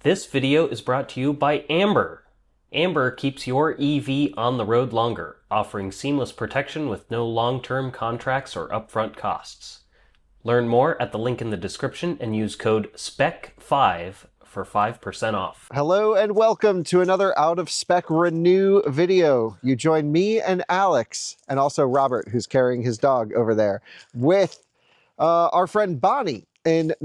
This video is brought to you by Amber. Amber keeps your EV on the road longer, offering seamless protection with no long-term contracts or upfront costs. Learn more at the link in the description and use code SPEC5 for 5% off. Hello and welcome to another Out of Spec Renew video. You join me and Alex, and also Robert, who's carrying his dog over there, with our friend Bonnie in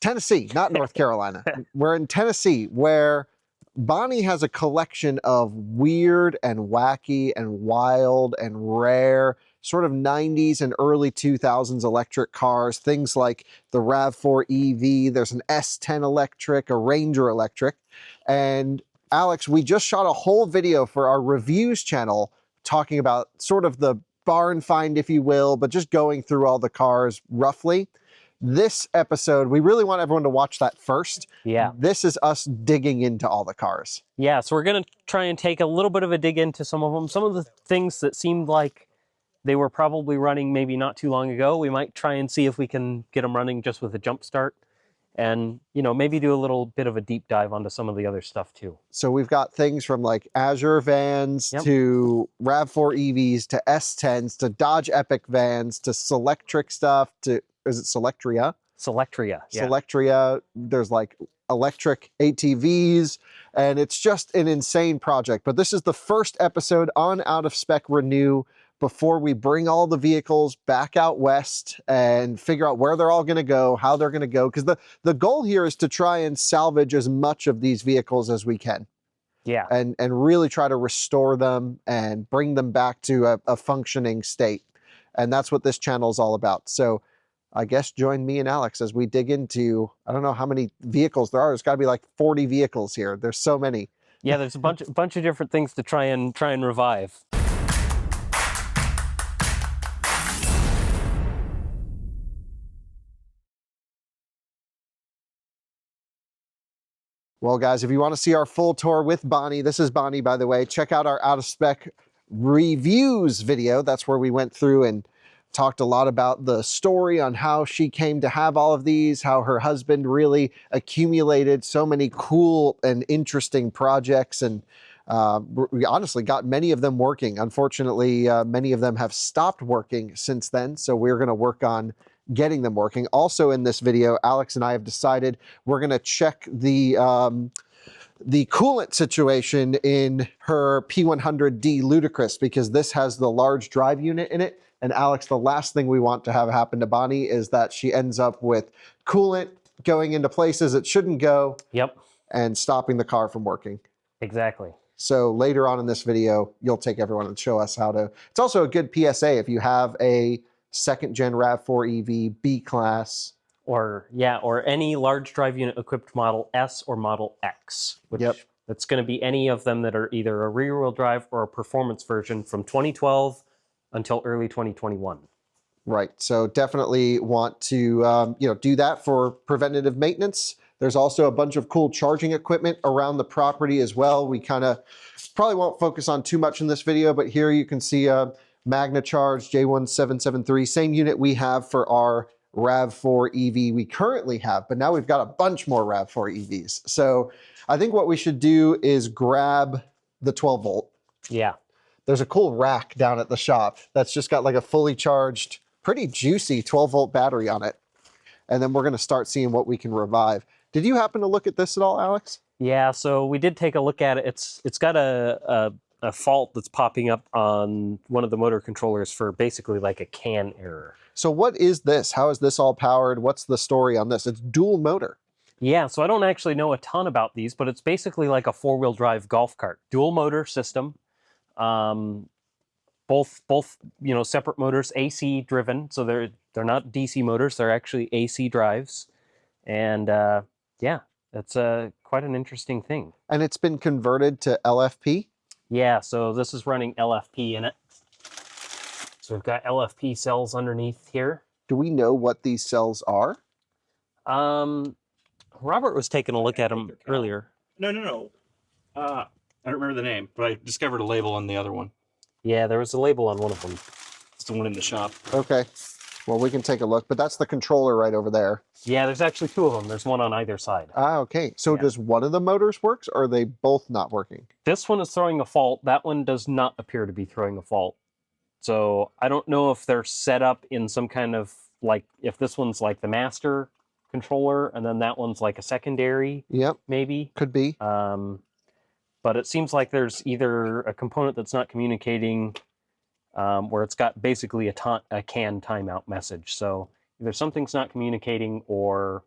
Tennessee, not North Carolina. We're in Tennessee, where Bonnie has a collection of weird and wacky and wild and rare sort of 90s and early 2000s electric cars, things like the RAV4 EV, there's an S10 electric, a Ranger electric. And Alex, we just shot a whole video for our reviews channel talking about sort of the barn find, if you will, but just going through all the cars roughly. This episode, we really want everyone to watch that first. Yeah. This is us digging into all the cars. Yeah, so we're going to try and take a little bit of a dig into some of them. Some of the things that seemed like they were probably running maybe not too long ago, we might try and see if we can get them running just with a jump start. And, you know, maybe do a little bit of a deep dive onto some of the other stuff too. So we've got things from like Azure vans to RAV4 EVs to S10s to Dodge Epic vans to Selectric stuff to, is it Selectria? Selectria, yeah. Selectria, there's like electric ATVs, and it's just an insane project. But this is the first episode on Out of Spec Renew before we bring all the vehicles back out west and figure out where they're all going to go, how they're going to go. Because the goal here is to try and salvage as much of these vehicles as we can. Yeah. And really try to restore them and bring them back to a functioning state. And that's what this channel is all about. So I guess join me and Alex as we dig into, I don't know how many vehicles there are. There's got to be like 40 vehicles here. There's so many. Yeah, there's a bunch of different things to try and revive. Well, guys, if you want to see our full tour with Bonnie, this is Bonnie, by the way, check out our Out of Spec Reviews video. That's where we went through and talked a lot about the story on how she came to have all of these, how her husband really accumulated so many cool and interesting projects, and we honestly got many of them working. Unfortunately, many of them have stopped working since then, so we're going to work on getting them working. Also in this video, Alex and I have decided we're going to check the coolant situation in her P100D Ludicrous, because this has the large drive unit in it. And Alex, the last thing we want to have happen to Bonnie is that she ends up with coolant going into places it shouldn't go. Yep. And stopping the car from working. Exactly. So later on in this video, you'll take everyone and show us how to. It's also a good PSA if you have a second gen RAV4 EV B-Class. Or any large drive unit equipped Model S or Model X, which that's going to be any of them that are either a rear wheel drive or a performance version from 2012 until early 2021. Right. So definitely want to do that for preventative maintenance. There's also a bunch of cool charging equipment around the property as well. We kind of probably won't focus on too much in this video, but here you can see a Magna Charge J1773, same unit we have for our RAV4 EV we currently have, but now we've got a bunch more RAV4 EVs. So I think what we should do is grab the 12 volt. Yeah. There's a cool rack down at the shop that's just got like a fully charged, pretty juicy 12 volt battery on it. And then we're going to start seeing what we can revive. Did you happen to look at this at all, Alex? Yeah, so we did take a look at it. It's got a fault that's popping up on one of the motor controllers for basically like a CAN error. So what is this? How is this all powered? What's the story on this? It's dual motor. Yeah, so I don't actually know a ton about these, but it's basically like a four-wheel drive golf cart. Dual motor system. Both separate motors, AC driven, so they're not DC motors, they're actually AC drives. And yeah, that's quite an interesting thing. And it's been converted to LFP? Yeah, so this is running LFP in it. So we've got LFP cells underneath here. Do we know what these cells are? Robert was taking a look at them earlier. No. I don't remember the name, but I discovered a label on the other one. Yeah, there was a label on one of them. It's the one in the shop. Okay. Well, we can take a look, but that's the controller right over there. Yeah, there's actually two of them. There's one on either side. Ah, okay. So does one of the motors work, or are they both not working? This one is throwing a fault. That one does not appear to be throwing a fault. So I don't know if they're set up in some kind of, like, if this one's like the master controller and then that one's like a secondary, Yep, maybe. could be. But it seems like there's either a component that's not communicating, where it's got basically a CAN timeout message. So either something's not communicating or,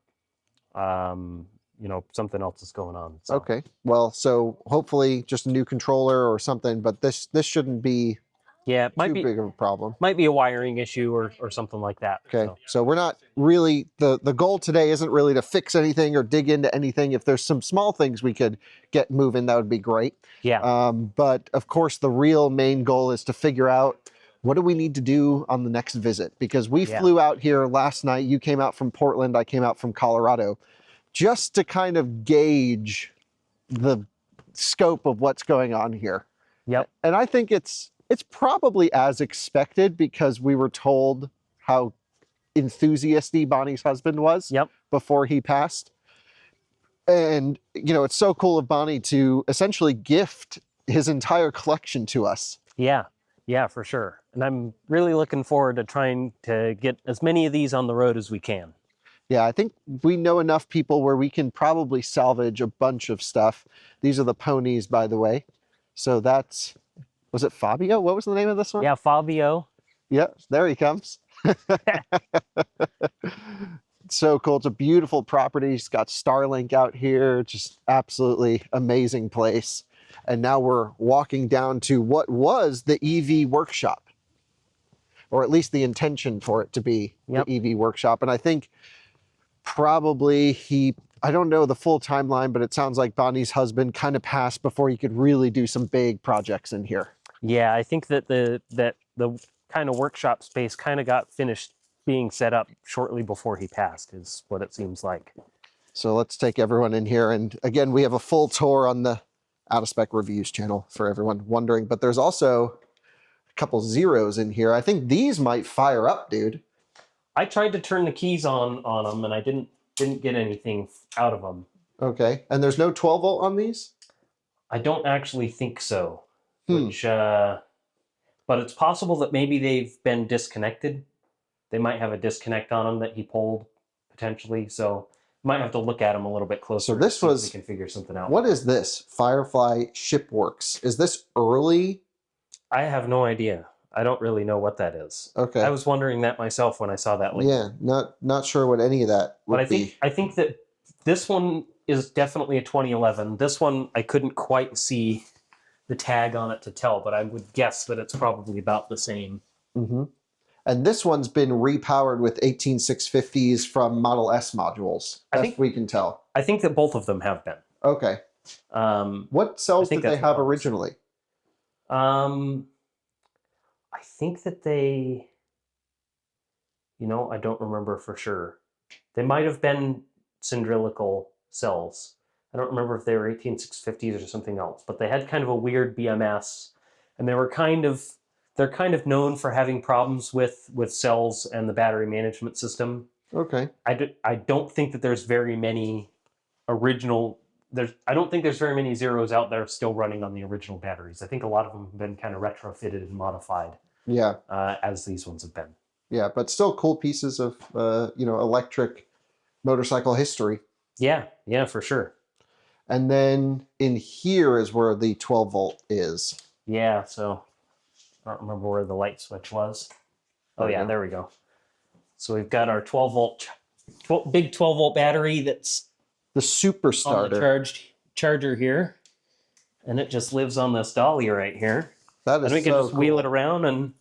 something else is going on. So. Okay. Well, so hopefully just a new controller or something, but this shouldn't be Yeah, it might too be big of a problem. Might be a wiring issue or something like that. Okay. So we're not really, the goal today isn't really to fix anything or dig into anything. If there's some small things we could get moving, that would be great. Yeah. But of course, the real main goal is to figure out what do we need to do on the next visit? Because we flew out here last night. You came out from Portland. I came out from Colorado, just to kind of gauge the scope of what's going on here. Yep. And I think it's probably as expected, because we were told how enthusiasty Bonnie's husband was before he passed. And, it's so cool of Bonnie to essentially gift his entire collection to us. Yeah, for sure. And I'm really looking forward to trying to get as many of these on the road as we can. Yeah, I think we know enough people where we can probably salvage a bunch of stuff. These are the ponies, by the way. So was it Fabio? What was the name of this one? Yeah, Fabio. Yep, there he comes. So cool. It's a beautiful property. It's got Starlink out here. Just absolutely amazing place. And now we're walking down to what was the EV workshop, or at least the intention for it to be the EV workshop. And I think probably I don't know the full timeline, but it sounds like Bonnie's husband kind of passed before he could really do some big projects in here. Yeah, I think that the kind of workshop space kind of got finished being set up shortly before he passed, is what it seems like. So let's take everyone in here. And again, we have a full tour on the Out of Spec Reviews channel for everyone wondering, but there's also a couple zeros in here. I think these might fire up, dude. I tried to turn the keys on them and I didn't get anything out of them. Okay. And there's no 12 volt on these? I don't actually think so. Which, but it's possible that maybe they've been disconnected. They might have a disconnect on them that he pulled, potentially. So might have to look at them a little bit closer. So this was, we can figure something out. What is this? Firefly Shipworks. Is this early? I have no idea. I don't really know what that is. Okay. I was wondering that myself when I saw that link. Yeah, not sure what any of that would be. I think that this one is definitely a 2011. This one I couldn't quite see the tag on it to tell, but I would guess that it's probably about the same. Mm-hmm. And this one's been repowered with 18650s from Model S modules. I think we can tell. I think that both of them have been. Okay. What cells did they have originally? I think that they, I don't remember for sure. They might have been cylindrical cells. I don't remember if they were 18650s or something else, but they had kind of a weird BMS, and they're kind of known for having problems with cells and the battery management system. Okay. I don't think that there's very many I don't think there's very many zeros out there still running on the original batteries. I think a lot of them have been kind of retrofitted and modified. Yeah. As these ones have been. Yeah, but still cool pieces of electric motorcycle history. Yeah, for sure. And then in here is where the 12 volt is. Yeah, so I don't remember where the light switch was. Oh yeah, there we go. So we've got our 12 volt, big 12 volt battery that's the super starter. On the charger here, and it just lives on this dolly right here. That is and we can just wheel it around and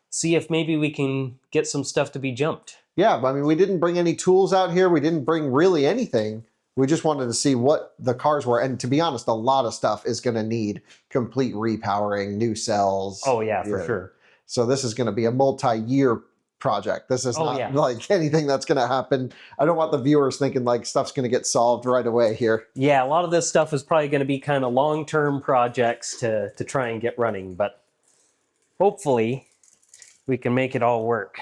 see if maybe we can get some stuff to be jumped. Yeah, I mean, we didn't bring any tools out here. We didn't bring really anything. We just wanted to see what the cars were. And to be honest, a lot of stuff is going to need complete repowering, new cells. Oh, yeah, for sure. So this is going to be a multi-year project. This is not like anything that's going to happen. I don't want the viewers thinking like stuff's going to get solved right away here. Yeah, a lot of this stuff is probably going to be kind of long-term projects to try and get running. But hopefully we can make it all work.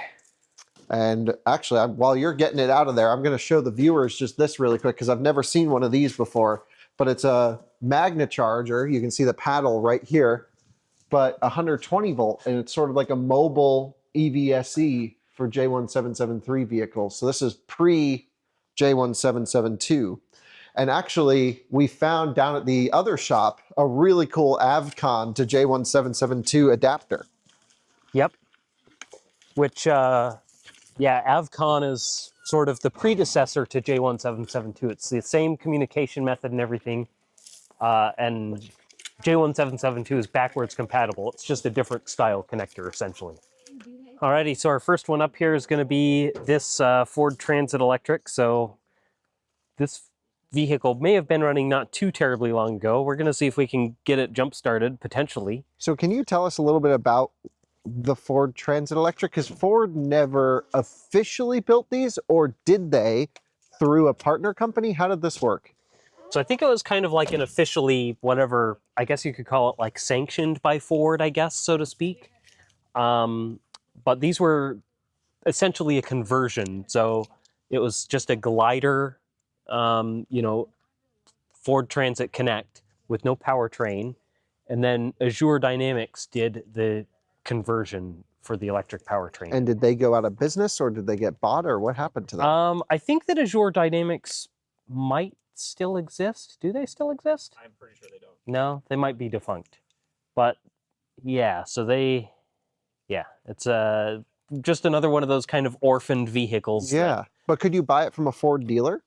And actually, while you're getting it out of there, I'm going to show the viewers just this really quick because I've never seen one of these before. But it's a magnet charger. You can see the paddle right here, but 120 volt, and it's sort of like a mobile EVSE for J1773 vehicles. So this is pre J1772. And actually, we found down at the other shop a really cool Avcon to J1772 adapter. Yep. Which, Avcon is sort of the predecessor to J1772. It's the same communication method and everything. And J1772 is backwards compatible. It's just a different style connector, essentially. Alrighty, so our first one up here is going to be this Ford Transit Electric. So this vehicle may have been running not too terribly long ago. We're going to see if we can get it jump-started, potentially. So can you tell us a little bit about the Ford Transit Electric? Because Ford never officially built these, or did they through a partner company? How did this work? So I think it was kind of like an officially, whatever, I guess you could call it like sanctioned by Ford, I guess, so to speak. But these were essentially a conversion. So it was just a glider, Ford Transit Connect with no powertrain. And then Azure Dynamics did the conversion for the electric powertrain. And did they go out of business, or did they get bought, or what happened to them? I think that Azure Dynamics might still exist. Do they still exist? I'm pretty sure they don't. No, they might be defunct. But yeah, so it's just another one of those kind of orphaned vehicles. Yeah, but could you buy it from a Ford dealer?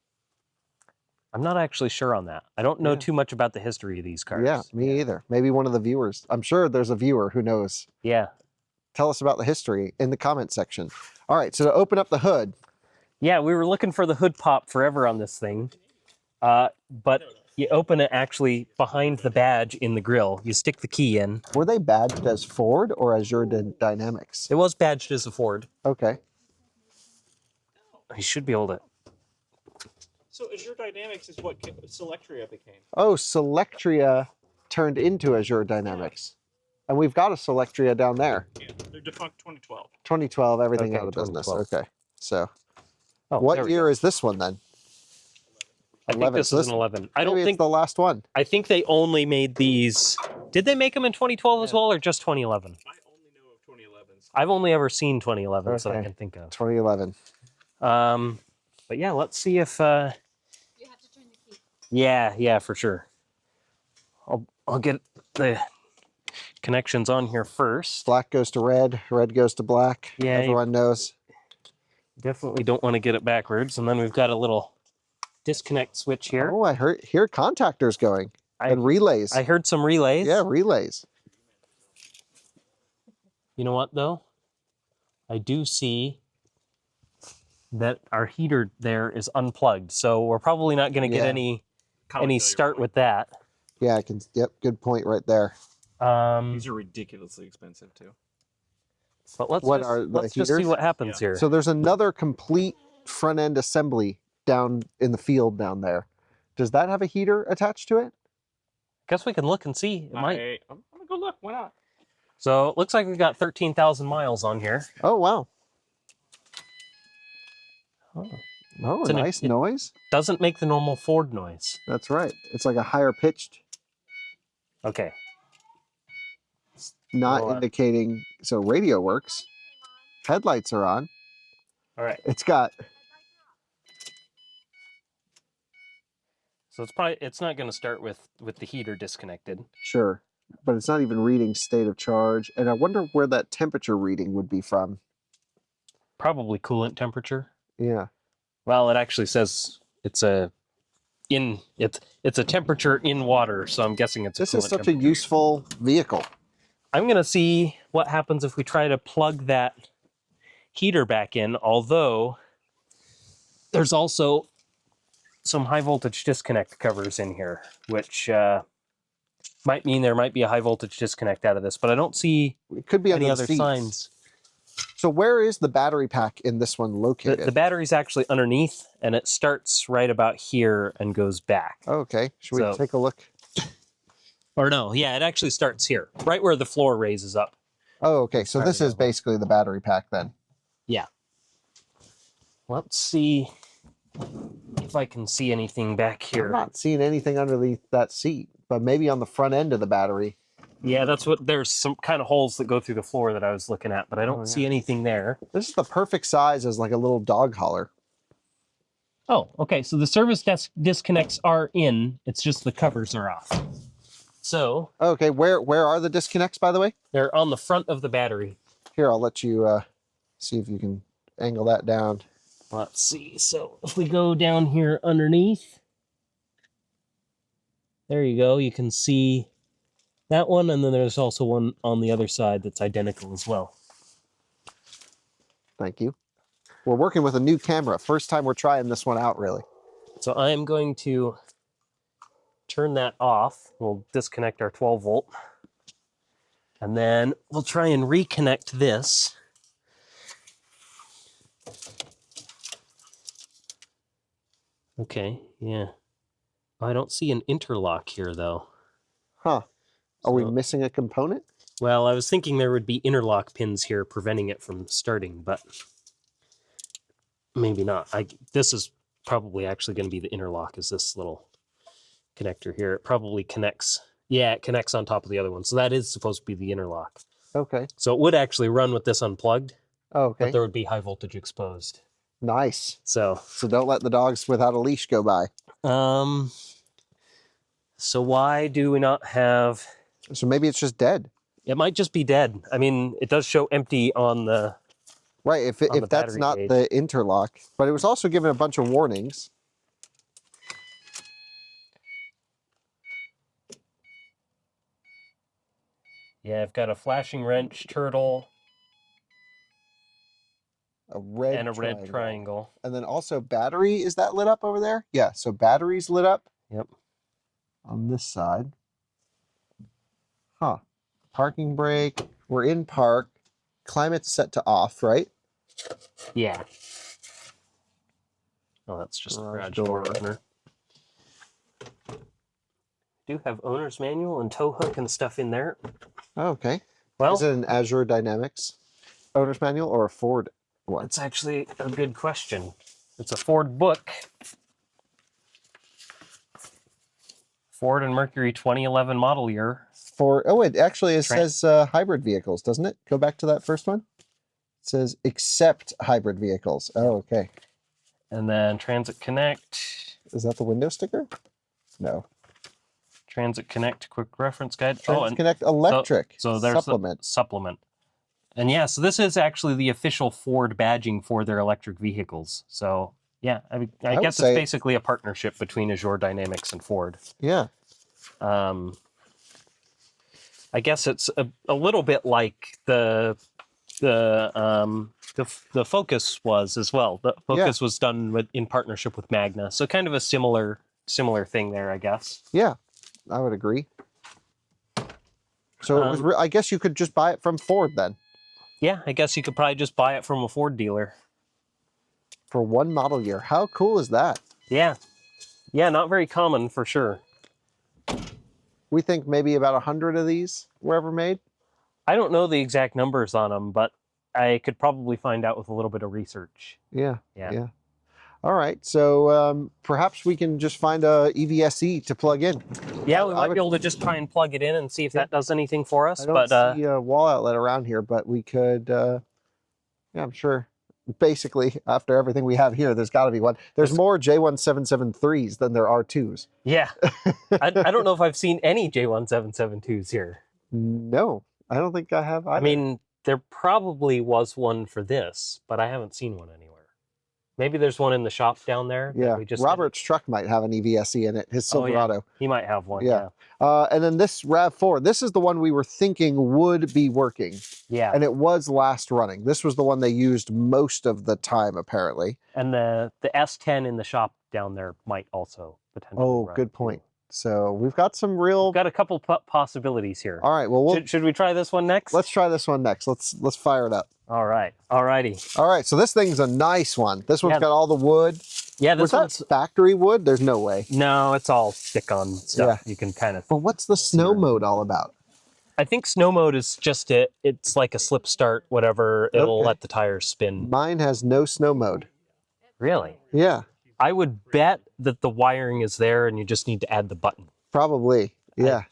I'm not actually sure on that. I don't know too much about the history of these cars. Yeah, me either. Maybe one of the viewers. I'm sure there's a viewer who knows. Yeah. Tell us about the history in the comment section. All right, so to open up the hood. Yeah, we were looking for the hood pop forever on this thing. But you open it actually behind the badge in the grill. You stick the key in. Were they badged as Ford or Azure Dynamics? It was badged as a Ford. Okay. You should be able to. So Azure Dynamics is what Selectria became. Oh, Selectria turned into Azure Dynamics. And we've got a Selectria down there. Yeah, they're defunct 2012. 2012, everything Okay, out of business. 2012. Okay, so Oh, there what we year go. is this one then? I think 11. this So is an 11. I don't Maybe think it's the last one. I think they only made these. Did they make them in 2012 as well, or just 2011? I only know of 2011s. I've only ever seen 2011 that I Okay. can think of. 2011. But yeah, let's see if. You have to turn the key. Yeah, for sure. I'll get the connections on here first. Black goes to red, red goes to black. Yeah, Everyone knows. Definitely don't want to get it backwards. And then we've got a little disconnect switch here. Oh, I hear contactors going and relays. I heard some relays. Yeah, relays. You know what though? I do see that our heater there is unplugged, so we're probably not going to get any start with that. Yeah, I can. Yep, good point right there. These are ridiculously expensive too. But let's What just, are the let's just see heaters? what happens here. So there's another complete front end assembly down in the field down there. Does that have a heater attached to it? Guess we can look and see. It might. I'm gonna go look. Why not? So it looks like we've got 13,000 miles on here. Oh wow. Oh. Oh, It's nice noise. Doesn't make the normal Ford noise. That's right. It's like a higher pitched, Okay. not Well, indicating. So radio works. Headlights are on. All right. It's got. So it's not going to start with the heater disconnected. Sure, but it's not even reading state of charge. And I wonder where that temperature reading would be from. Probably coolant temperature. Yeah. Well, it actually says it's a temperature in water, so I'm guessing it's a This is coolant such a temperature. useful vehicle. I'm going to see what happens if we try to plug that heater back in, although there's also some high voltage disconnect covers in here, which might mean there might be a high voltage disconnect out of this, but I don't see It could be any under other the seats. signs. So where is the battery pack in this one located? The battery's actually underneath, and it starts right about here and goes back. Oh, okay. Should we So- take a look? Or no, yeah, it actually starts here, right where the floor raises up. Oh, okay. So this is basically the battery pack then. Yeah. Let's see if I can see anything back I'm here. not seeing anything underneath that seat, but maybe on the front end of the battery. Yeah, that's what, there's some kind of holes that go through the floor that I was looking at, but I don't see anything there. This is the perfect size as like a little dog hauler. Oh, okay. So the service disconnects are in. It's just the covers are off. So Okay, where are the disconnects, by the way? they're on the front of the battery. Here, I'll let you see if you can angle that down. Let's see. So if we go down here underneath, there you go. You can see that one, and then there's also one on the other side that's identical as well. Thank you. We're working with a new camera. First time we're trying this one out, really. So I am going to turn that off. We'll disconnect our 12 volt. And then we'll try and reconnect this. Okay, yeah. I don't see an interlock here, though. Huh. Are we So- missing a component? Well, I was thinking there would be interlock pins here preventing it from starting, but maybe not. This is probably actually going to be the interlock, is this little connector here. It probably connects. Yeah, it connects on top of the other one. So that is supposed to be the interlock. Okay. So it would actually run with this unplugged, Okay. but there would be high voltage exposed. Nice. So, So don't let the dogs without a leash go by. so why do we not have... So maybe it's just dead. It might just be dead. I mean, it does show empty on the... Right, if the that's battery not gauge. the interlock. But it was also given a bunch of warnings. Yeah, I've got a flashing wrench, turtle, A red and a red triangle. And then also battery, is that lit up over there? Yeah, so battery's lit up. Yep. On this side. Huh. Parking brake. We're in park. Climate's set to off, right? Yeah. Oh, that's just a Garage garage door door. opener. Do have owner's manual and tow hook and stuff in there. Oh, okay. Well, Is it an Azure Dynamics owner's manual or a Ford one? it's actually a good question. It's a Ford book. Ford and Mercury 2011 model year. It actually says hybrid vehicles, doesn't it? Go back to that first one. It says except hybrid vehicles. Oh, okay. And then Transit Connect. Is that the window sticker? No. Transit Connect quick reference guide. Transit Connect electric so there's supplement. the supplement. And yeah, so this is actually the official Ford badging for their electric vehicles. So yeah, I would guess say- it's basically a partnership between Azure Dynamics and Ford. Yeah. I guess it's a little bit like the Focus was as well. The Focus was done in partnership with Magna, so kind of a similar thing there, I guess. Yeah, I would agree. So it was I guess you could just buy it from Ford then Yeah, I guess you could probably just buy it from a Ford dealer. for one model year. How cool is that? Yeah, not very common for sure. We think maybe about 100 of these were ever made. I don't know the exact numbers on them, but I could probably find out with a little bit of research. Yeah. Yeah. All right. So perhaps we can just find a EVSE to plug in. Yeah, we might be able to just try and plug it in and see if that does anything for us. I don't But see a wall outlet around here, but we could. Yeah, I'm sure. Basically, after everything we have here, there's got to be one. There's more J1773s than there are 2s. yeah, I don't know if I've seen any J1772s here. No, I don't think I have either. I mean, there probably was one for this, but I haven't seen one anywhere. Maybe there's one in the shop down there. that yeah, we just Robert's truck might have an EVSE in it, his Oh, yeah. Silverado. He might have one. Yeah. Yeah. And then this RAV4, this is the one we were thinking would be working, Yeah. and it was last running. This was the one they used most of the time, apparently. And the S10 in the shop down there might also potentially. Oh, run, good too. point. So we've got some real. We've got a couple possibilities here. All right, well, Should we try this one next? let's try this one next. Let's fire it up. All right. Alrighty. All right, so this thing's a nice one. This one's Yeah. got all the wood. Yeah, Was this that one's factory wood? There's no way. no, it's all stick-on stuff. You can kind of. But what's the snow mode all about? I think snow mode is just it. It's like a slip start, whatever. It'll Okay. let the tires spin. Mine has no snow mode. Really? Yeah, I would bet that the wiring is there and you just need to add the button. probably. Yeah.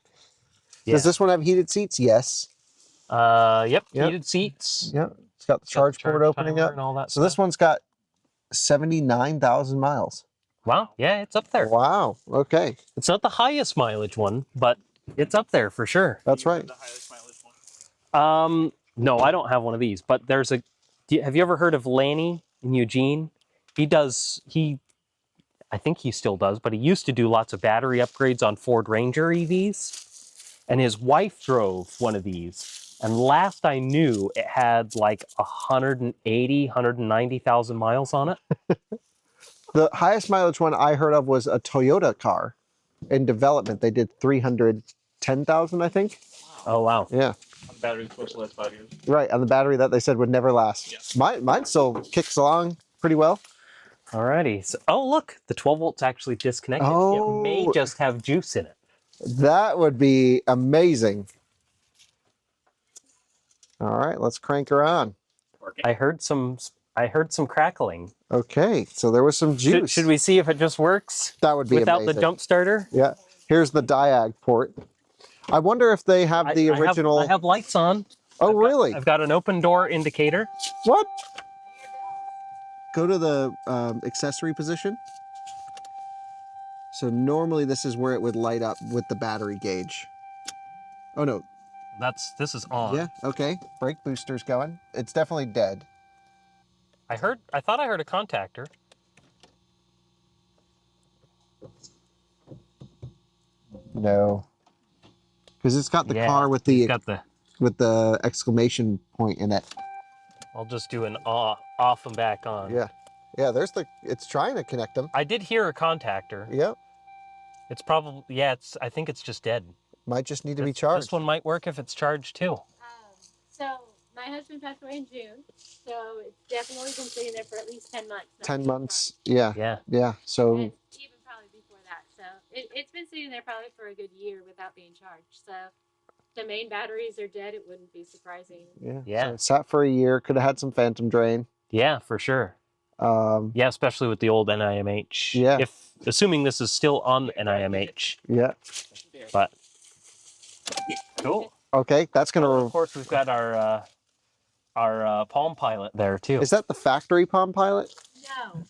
Yeah. Does this one have heated seats? Yes. Yep. Yep. Heated seats. Yep. It's got the charge port opening timer up. and all that So this stuff. one's got 79,000 miles. Wow. Yeah, it's up there. Wow. Okay. It's not the highest mileage one, but it's up there for sure. That's right. The highest mileage one. No, I don't have one of these, but there's a. Have you ever heard of Lanny in Eugene? I think he still does, but he used to do lots of battery upgrades on Ford Ranger EVs. And his wife drove one of these. And last I knew, it had like 180, 190,000 miles on it. The highest mileage one I heard of was a Toyota car in development. They did 310,000, I think. Oh, wow. Yeah. Battery's supposed to last 5 years. Right. On the battery that they said would never last. Yeah. Mine still kicks along pretty well. Alrighty. So, oh, look, the 12 volt's actually disconnected. Oh. It may just have juice in it. That would be amazing. All right, let's crank her on. I heard some crackling. Okay, so there was some juice. Should we see if it just works That would be without amazing. the jump starter? Yeah. Here's the diag port. I wonder if they have the original. I have lights on. Oh, really? I've got an open door indicator. What? Go to the accessory position. So normally this is where it would light up with the battery gauge. Oh no. This is on. Yeah. Okay. Brake booster's going. It's definitely dead. I thought I heard a contactor. No. Because it's got the Yeah, car with Got the. the exclamation point in it. I'll just do an off and back on. Yeah. Yeah, there's it's trying to connect them. I did hear a contactor. Yep. It's probably I think it's just dead. Might just need to be charged. This one might work if it's charged too. So my husband passed away in June, so it's definitely been sitting there for at least 10 months. 10 months. Yeah. Yeah. Yeah. So And even probably before that. So it's been sitting there probably for a good year without being charged. So the main batteries are dead. It wouldn't be surprising. yeah. Yeah. So it sat for a year. Could have had some phantom drain. Yeah, for sure. Yeah, especially with the old NIMH. Yeah. Assuming this is still on NIMH. Yeah. But cool. Okay, that's Of gonna. course, we've got our Palm Pilot there too. Is that the factory Palm Pilot? No.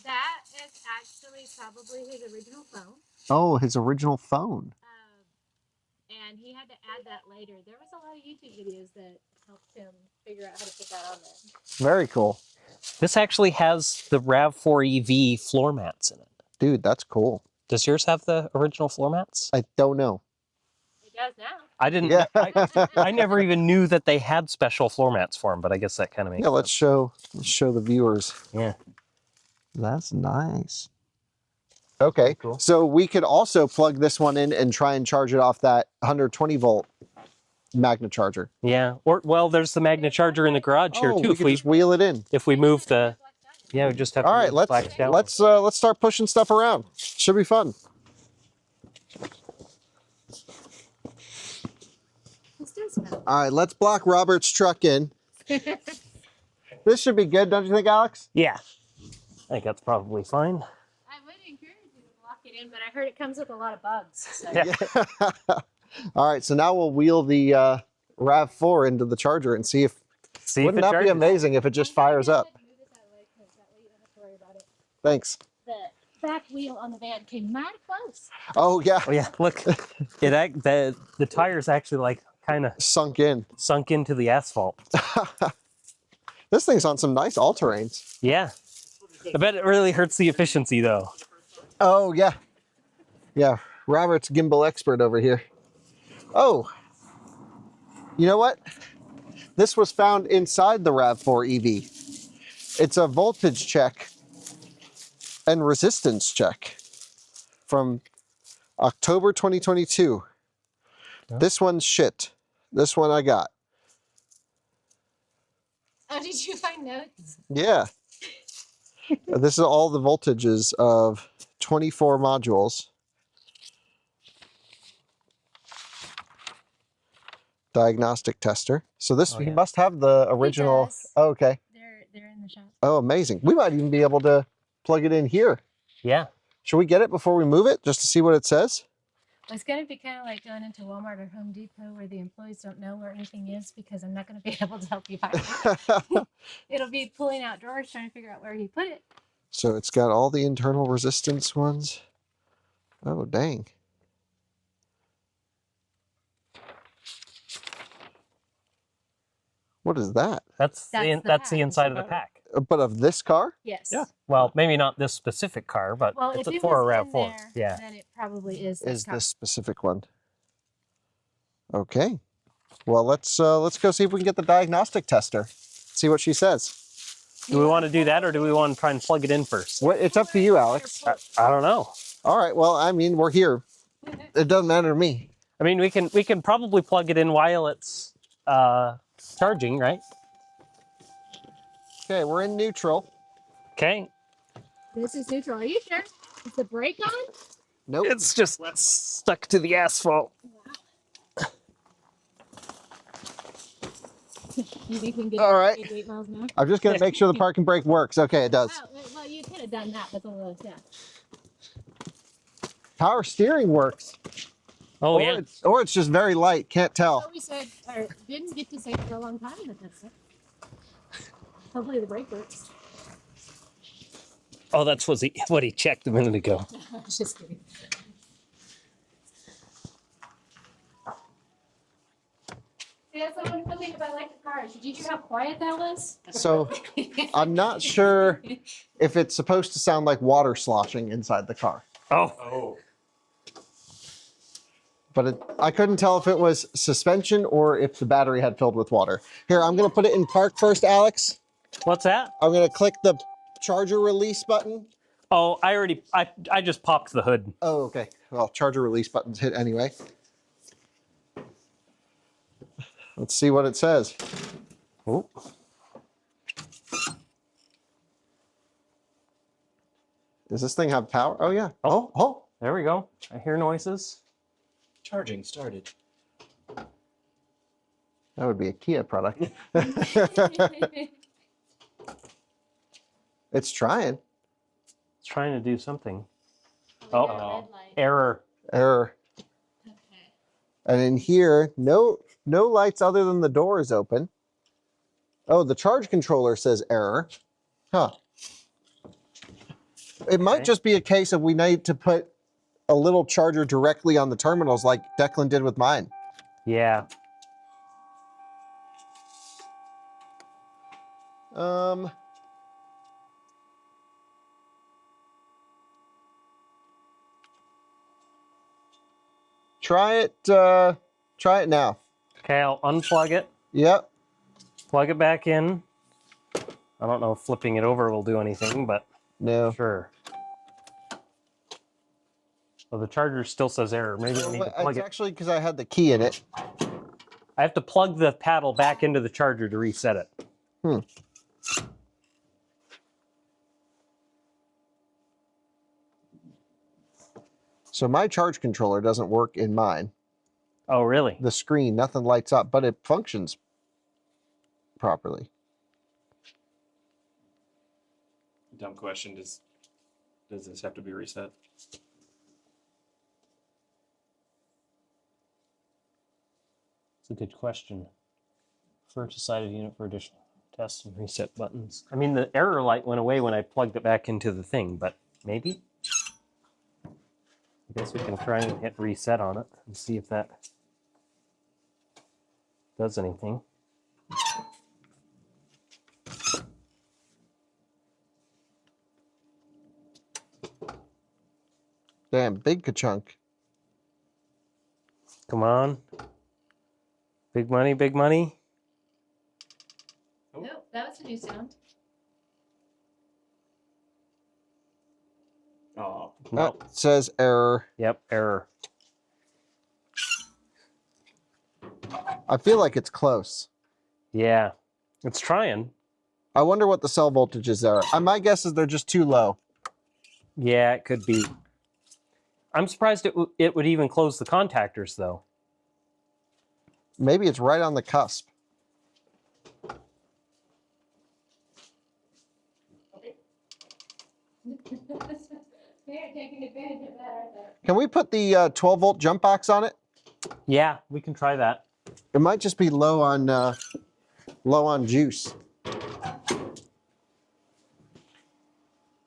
That is actually probably his original phone. Oh, his original phone. And he had to add that later. There was a lot of YouTube videos that helped him figure out how to put that on there. Very cool, This actually has the RAV4 EV floor mats in it. dude. That's cool. Does yours have the original floor mats? I don't know. It does now. I didn't. Yeah. I never even knew that they had special floor mats for them, but I guess that kind of makes Yeah, let's show the viewers. Yeah. That's nice. Okay, Cool. so we could also plug this one in and try and charge it off that 120 volt magna charger. Yeah. Or there's the Magna charger in the garage here too. We could just wheel it in. If we move the, we just have. All to right, move the flags down. let's start pushing stuff around. Should be fun. Let's do some. All right, let's block Robert's truck in. This should be good, don't you think, Alex? Yeah. I think that's probably fine. I would encourage you to block it in, but I heard it comes with a lot of bugs. So. Yeah. All right, so now we'll wheel the RAV4 into the charger and see if. See if Wouldn't it that be charges. amazing if it just fires up? Move it that way, 'cause that way you don't have to worry about it. Thanks. The back wheel on the van came mighty close. Oh yeah, Oh yeah, look, the tires actually like kind of sunk in. sunk into the asphalt. This thing's on some nice all-terrains. Yeah, I bet it really hurts the efficiency though. Oh yeah, yeah. Robert's gimbal expert over here. Oh, you know what? This was found inside the RAV4 EV. It's a voltage check and resistance check from October 2022. Yeah. This one's shit. This one I got. Oh, did you find notes? Yeah. This is all the voltages of 24 modules. Diagnostic tester. So this Oh, he yeah. must have the original. does. Oh, okay. there in the shop. Oh, amazing. We might even be able to plug it in here. Yeah. Should we get it before we move it just to see what it says? Well, it's going to be kind of like going into Walmart or Home Depot where the employees don't know where anything is because I'm not going to be able to help you find it. It'll be pulling out drawers trying to figure out where he put it. So it's got all the internal resistance ones. Oh, dang. What is that? That's That's the the inside of the pack. But of this car? Yes. Yeah. Well, maybe not this specific car, but Well, it's if a it for a was in RAV4. there, Yeah. then it probably is. Is this specific one? Okay. Well, let's go see if we can get the diagnostic tester. See what she says. Do we want to do that, or do we want to try and plug it in first? What? It's up to you, Alex. I don't know. All right. Well, I mean, we're here. It doesn't matter to me. I mean, we can probably plug it in while it's charging, right? Okay, we're in neutral. Okay. This is neutral. Are you sure? Is the brake on? Nope. It's just stuck to the asphalt. You think we can get All right. 88 miles an hour? I'm just going to make sure the parking brake works. Okay, it does. Oh, well, you could have done that with a little, yeah. Power steering works. Oh, or yeah. Or it's just very light. Can't tell. So we said, or didn't get to say for a long time, but that's it. Hopefully the brake works. Oh, that's what he checked a minute ago. I was just kidding. See, that's the wonderful thing about electric cars. Did you hear how quiet that was? So I'm not sure if it's supposed to sound like water sloshing inside the car. Oh. Oh. But I couldn't tell if it was suspension or if the battery had filled with water. Here, I'm going to put it in park first, Alex. What's that? I'm going to click the charger release button. Oh, I just popped the hood. Oh, okay. Well, charger release button's hit anyway. Let's see what it says. Oh. Does this thing have power? Oh, yeah. Oh. There we go. I hear noises. Charging started. That would be a Kia product. It's trying. It's trying to do something. We Oh. got a red light. Error. Error. Okay. And in here, no lights other than the door is open. Oh, the charge controller says error. Huh. It might Okay. just be a case of we need to put a little charger directly on the terminals like Declan did with mine. Yeah. Try it now. Okay, I'll unplug it, Yep. plug it back in. I don't know if flipping it over will do anything, but No. sure. Well, the charger still says error. Maybe I need to plug It's it. actually because I had the key in it. I have to plug the paddle back into the charger to reset it. So my charge controller doesn't work in mine. Oh, really? The screen, nothing lights up, but it functions properly. Dumb question. Does this have to be reset? It's a good question. Refer to side of the unit for additional tests and reset buttons. I mean, the error light went away when I plugged it back into the thing, but maybe? I guess we can try and hit reset on it and see if that does anything. Damn, big ka-chunk. Come on. Big money, big money. Nope, that was a new sound. Oh. No. It says error. Yep, error. I feel like it's close. Yeah, it's trying. I wonder what the cell voltages are. My guess is they're just too low. Yeah, it could be. I'm surprised it would even close the contactors, though. Maybe it's right on the cusp. They're taking advantage of that, aren't they? Can we put the 12-volt jump box on it? Yeah, we can try that. It might just be low on juice.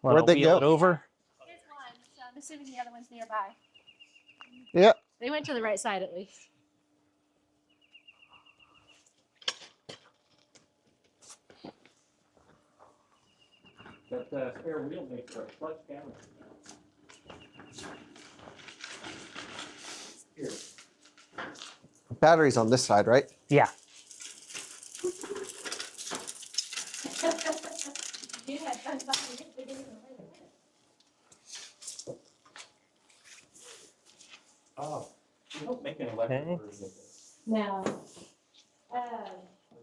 Where'd they wheel go? it over. Here's one, so I'm assuming the other one's nearby. Yep. They went to the right side at least. That spare wheel makes for a clutch camera. Here. Battery's on this side, right? Yeah. You had fun talking to the Oh, you don't make an electric Okay. version of this. No. I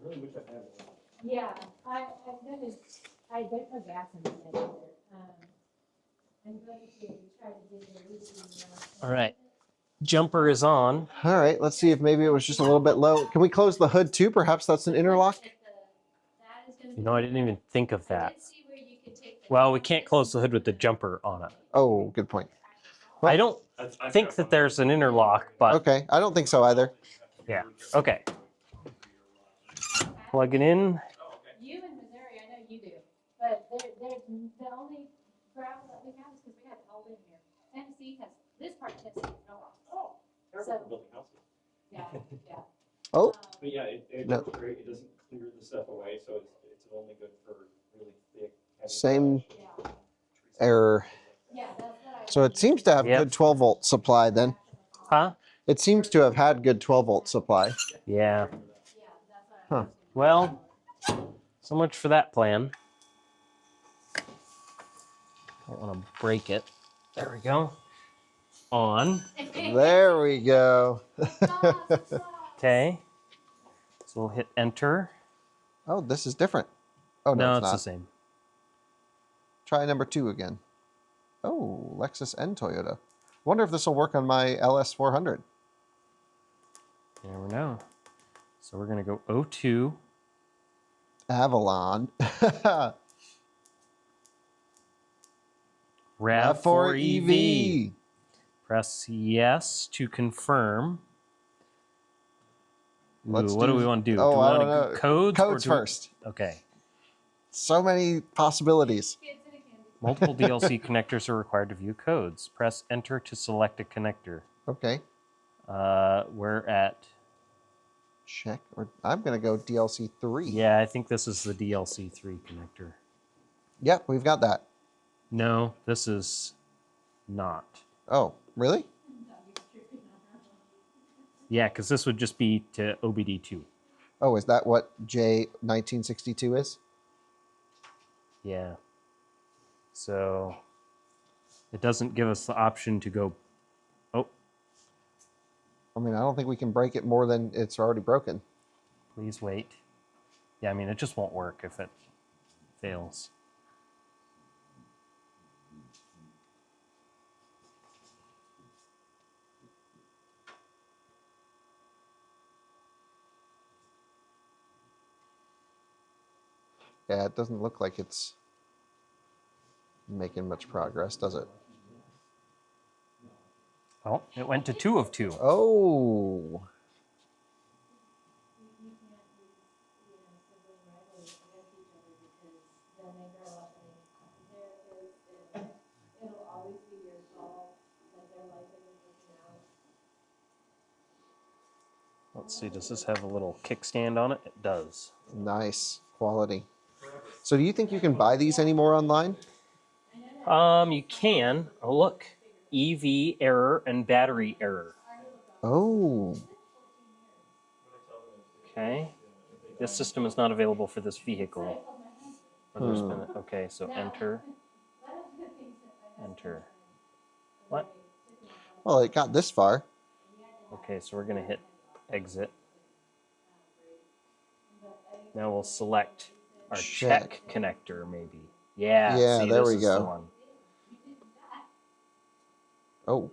really wish I had it. Yeah, I don't know gas in it either. I'm going to try to do the reading. All right. Jumper is on. All right, let's see if maybe it was just a little bit low. Can we close the hood too? Perhaps that's an interlock? You know, I didn't even think of that. Well, we can't close the hood with the jumper on it. Oh, good point. Well, I don't think that there's an interlock, but Okay, I don't think so either. yeah. Okay. Plug it in. You in Missouri, I know you do, but they're the only gravel that we have is because we have it all in here. Tennessee has, this part of Tennessee has no rocks. Oh, terrible So- for building houses. Yeah, yeah. Oh, But yeah, it No. works great. It doesn't clear the stuff away, so it's only good for really thick. heavy Same stuff. Yeah, error. yeah, that's what I. So it seems to have Yep. good 12-volt supply then. Huh? It seems to have had good 12-volt supply. Yeah. Yeah, that's what I. Huh. Well, so much for that plan. Don't want to break it. There we go. On. There we go. Okay. So we'll hit enter. Oh, this is different. Oh, no, No, it's it's not. the same. Try number 2 again. Oh, Lexus and Toyota. Wonder if this will work on my LS400. You never know. So we're going to go O2. Avalon. RAV4 EV. Press yes to confirm. Ooh, Let's what do do- we want to do? oh, do we I want don't to know. go codes? or Codes do- first. Okay. So many possibilities. Kids in a candy. Multiple DLC connectors are required to view codes. Press enter to select a connector. Okay. We're at, Check. Or I'm going to go DLC 3. yeah, I think this is the DLC 3 connector. Yep, we've got that. No, this is not. Oh, really? Yeah, because this would just be to OBD2. Oh, is that what J1962 is? Yeah. So it doesn't give us the option to go. Oh, I mean, I don't think we can break it more than it's already broken. please wait. Yeah, I mean, it just won't work if it fails. Yeah, it doesn't look like it's making much progress, does it? Oh, it went to 2 of 2. Oh, You can't use, sibling rivalries against each other because then they grow up and it'll always be your fault that their life isn't working out. Let's see, does this have a little kickstand on it? It does. nice quality. So do you think you can buy these anymore online? You can. Oh, look. EV error and battery error. Oh, Okay. This system is not available for this vehicle. Or there's been okay, so enter. Enter. What? well, it got this far. Okay, so we're going to hit exit. Now we'll select our check connector, maybe. Yeah, Yeah, see, there this we is go. the one. Oh.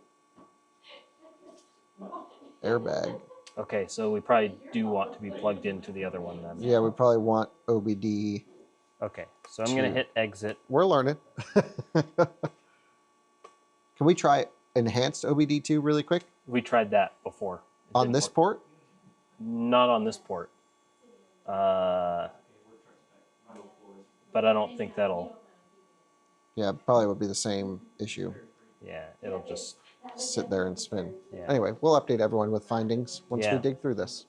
Airbag. Okay, so we probably do want to be plugged into the other one then. Yeah, we probably want OBD. Okay, so I'm going to hit exit. We're learning. Can we try enhanced OBD2 really quick? We tried that before. It On didn't this work. port? Not on this port. But I don't think that'll... Yeah, probably would be the same issue. Yeah, it'll just... Sit there and spin. Yeah. Anyway, we'll update everyone with findings once we dig through this.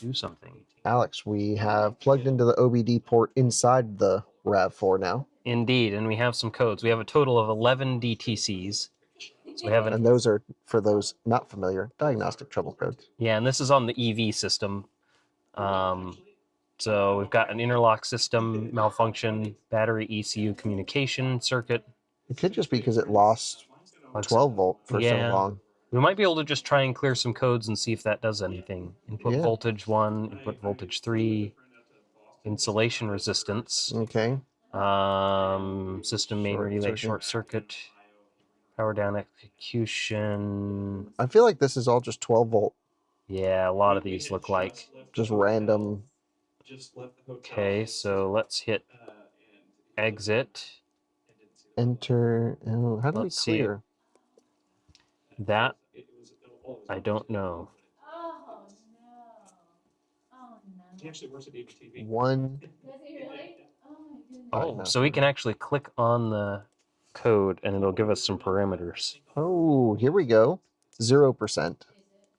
Do something. Alex, we have plugged into the OBD port inside the RAV4 now. Indeed, and we have some codes. We have a total of 11 DTCs. So we have And those are, for those not familiar, diagnostic trouble codes. Yeah, and this is on the EV system. So we've got an interlock system malfunction, battery ECU communication circuit. It could just be because it lost 12 volt for so long. We might be able to just try and clear some codes and see if that does anything. Input Yeah. voltage 1, input voltage 3, insulation resistance. Okay. System main Short relay circuit. short circuit. Power down execution. I feel like this is all just 12 volt, Yeah, a lot of these look like. just random. Okay, so let's hit exit. Enter. Oh, how do we Let's see. clear? That, I don't know. Oh, no. Oh, no. He actually works at ABTV. One. Does he really? Oh, my goodness. Oh, no. so we can actually click on the code and it'll give us some parameters. Oh, here we go. 0%.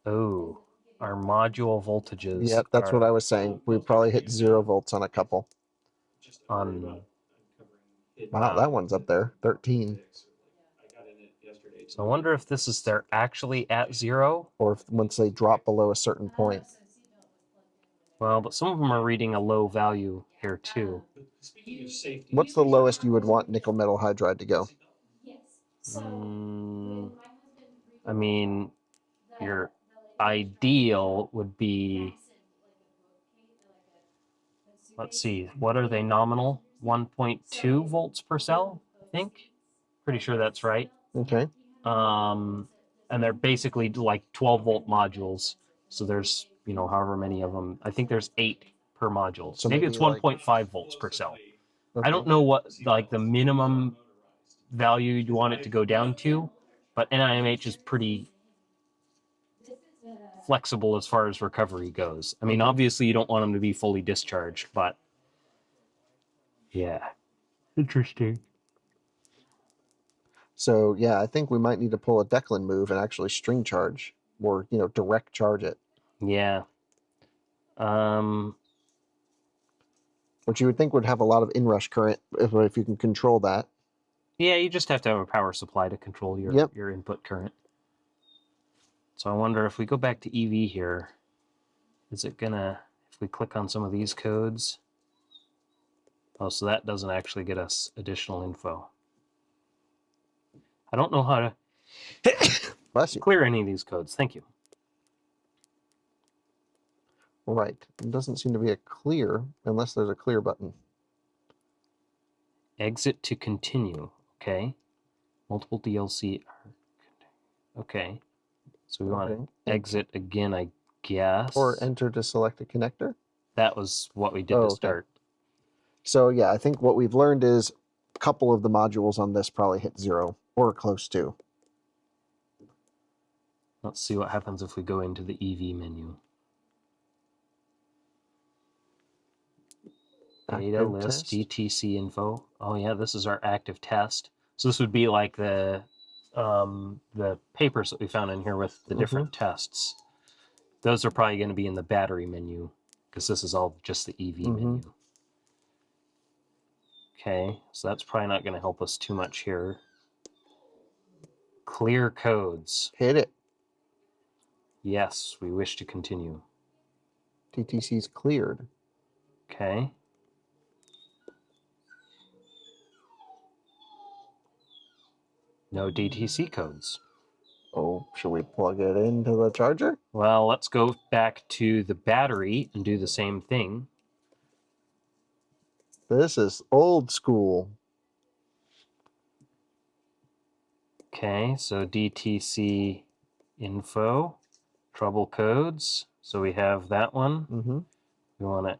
Oh, our module voltages. Yep, that's what I was saying. We probably hit 0 volts on a couple. On. Wow, that one's up there. 13. So I wonder if this is they're actually at 0. Or if once they drop below a certain point. Well, but some of them are reading a low value here too. What's the lowest you would want nickel metal hydride to go? I mean, your ideal would be, let's see, what are they nominal? 1.2 volts per cell, I think. Pretty sure that's right. Okay. And they're basically like 12 volt modules. So there's, however many of them. I think there's 8 per module. So maybe it's maybe 1.5 volts per cell. Okay. I don't know what like the minimum value you want it to go down to, but NIMH is pretty flexible as far as recovery goes. I mean, obviously you don't want them to be fully discharged, but yeah. Interesting. So yeah, I think we might need to pull a Declan move and actually string charge or, direct charge it. Yeah. Which you would think would have a lot of inrush current if you can control that. Yeah, you just have to have a power supply to control your input current. So I wonder if we go back to EV here, is it gonna, if we click on some of these codes, oh, so that doesn't actually get us additional info. I don't know how to Bless you. clear any of these codes. Thank you. Right. It doesn't seem to be a clear unless there's a clear button. Exit to continue. Okay. Multiple DLC. Okay. So we want to exit again, I guess. Or enter to select a connector. That was what we did to start. So yeah, I think what we've learned is a couple of the modules on this probably hit 0 or close to. Let's see what happens if we go into the EV menu. Data list, DTC info. Oh yeah, this is our active test. So this would be like the papers that we found in here with the different tests. Those are probably going to be in the battery menu because this is all just the EV menu. Okay, so that's probably not going to help us too much here. Clear codes. Hit it. Yes, we wish to continue. DTC's cleared. Okay. No DTC codes. Oh, should we plug it into the charger? Well, let's go back to the battery and do the same thing. This is old school. Okay, so DTC info, trouble codes. So we have that one. We want to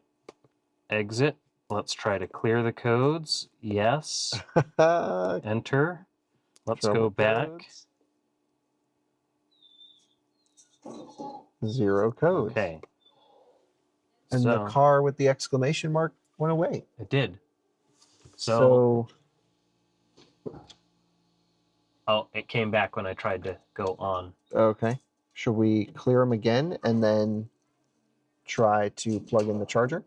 exit. Let's try to clear the codes. Yes. Enter. Let's Trouble go back. codes. 0 codes. Okay. And the car with the exclamation mark went away. It did. So Oh, it came back when I tried to go on. okay. Should we clear them again and then try to plug in the charger?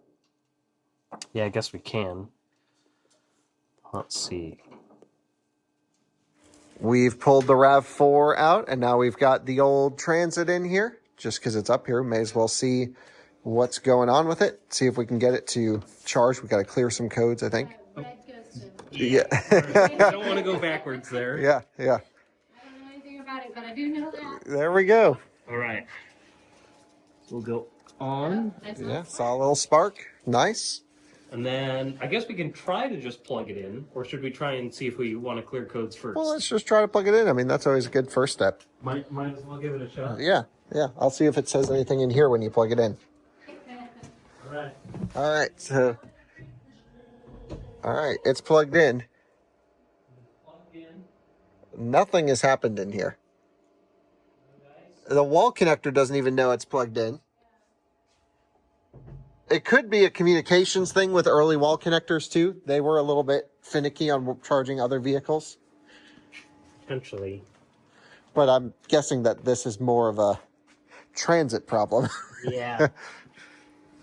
Yeah, I guess we can. Let's see. We've pulled the RAV4 out, and now we've got the old Transit in here. Just because it's up here, may as well see what's going on with it. See if we can get it to charge. We've got to clear some codes, I think. Red goes to. Yeah. I don't want to go backwards there. Yeah. I don't know anything about it, but I do know that. There we go. All right. We'll go on. Yeah, saw a little spark. Nice. And then I guess we can try to just plug it in, or should we try and see if we want to clear codes first? Well, let's just try to plug it in. I mean, that's always a good first step. Might as well give it a shot. Yeah. I'll see if it says anything in here when you plug it in. All right. All right, it's plugged in. Nothing has happened in here. The wall connector doesn't even know it's plugged in. It could be a communications thing with early wall connectors too. They were a little bit finicky on charging other vehicles. Potentially. But I'm guessing that this is more of a transit problem. Yeah.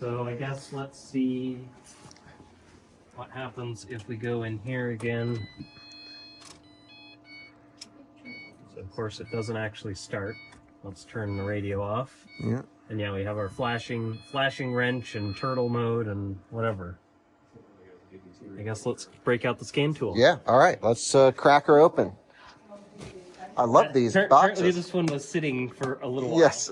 So I guess let's see what happens if we go in here again. So of course it doesn't actually start. Let's turn the radio off. Yeah. And yeah, we have our flashing wrench and turtle mode and whatever. I guess let's break out the scan tool. Yeah. All right. Let's crack her open. I love these Apparently boxes. this one was sitting for a little while. Yes.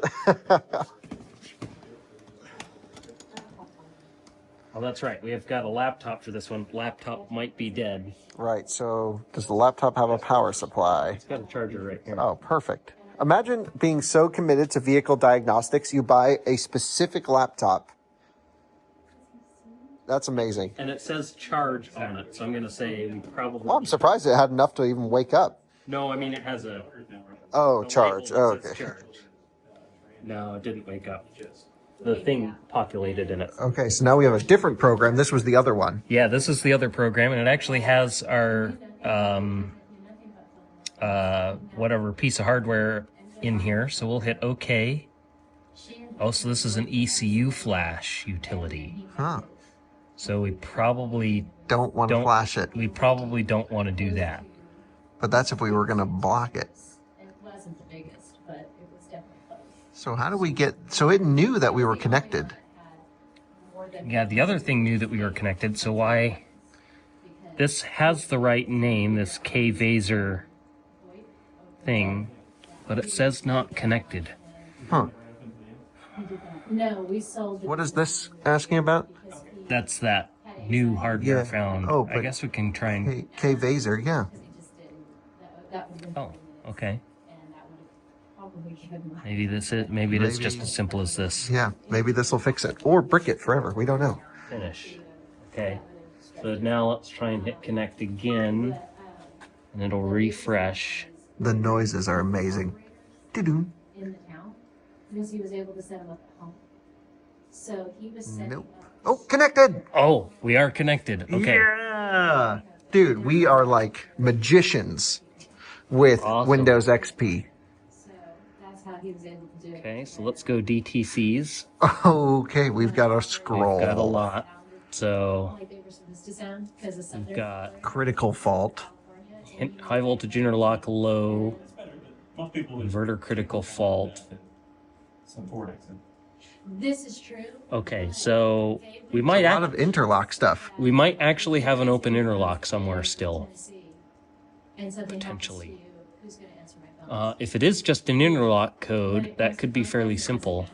Oh, that's right. We have got a laptop for this one. Laptop might be dead. Right. So does the laptop have a power supply? It's got a charger right here. Oh, perfect. Imagine being so committed to vehicle diagnostics, you buy a specific laptop. That's amazing. And it says charge on it, so I'm going to say we probably... Well, I'm surprised it had enough to even wake up. No, I mean it has a... Oh, a charge. label Oh, that says okay. charge. No, it didn't wake up. The thing populated in it. Okay, so now we have a different program. This was the other one. Yeah, this is the other program, and it actually has our whatever piece of hardware in here. So we'll hit OK. Also, this is an ECU flash utility. Huh. So we probably Don't want to flash it. We probably don't want to do that. But that's if we were going to block it. It wasn't the biggest, but it was definitely close. So how do we get... So it knew that we were connected. Yeah, the other thing knew that we were connected, so why... This has the right name, this K-Vaser thing, but it says not connected. Huh. No, we sold. What is this asking about? That's that new hardware Yeah. found. Oh, I but- guess we can try and... K-Vaser, yeah. That would have been. Oh, okay. And that would have probably given. Maybe it is just Maybe- as simple as this. Yeah, maybe this will fix it. Or brick it forever. We don't know. Finish. Okay. So now let's try and hit connect again, and it'll refresh. The noises are amazing. Doo-doo. In the town because he was able to set him up at home. So he was setting Nope. up. Oh, connected. Oh, we are connected. Okay. Yeah. Dude, we are like magicians with Awesome. Windows XP. So that's how he was able to do it. Okay, so let's go DTCs. Okay, we've got a scroll. We've got a lot. So Like they were supposed to sound because of we've got Critical fault. high voltage interlock low, inverter critical fault. Some Ford accent. This is true. Okay, so we A might lot of interlock stuff. actually have an open interlock somewhere still. And something Potentially. happens to you, who's going to answer my phone? If it is just an interlock code, that could be fairly simple.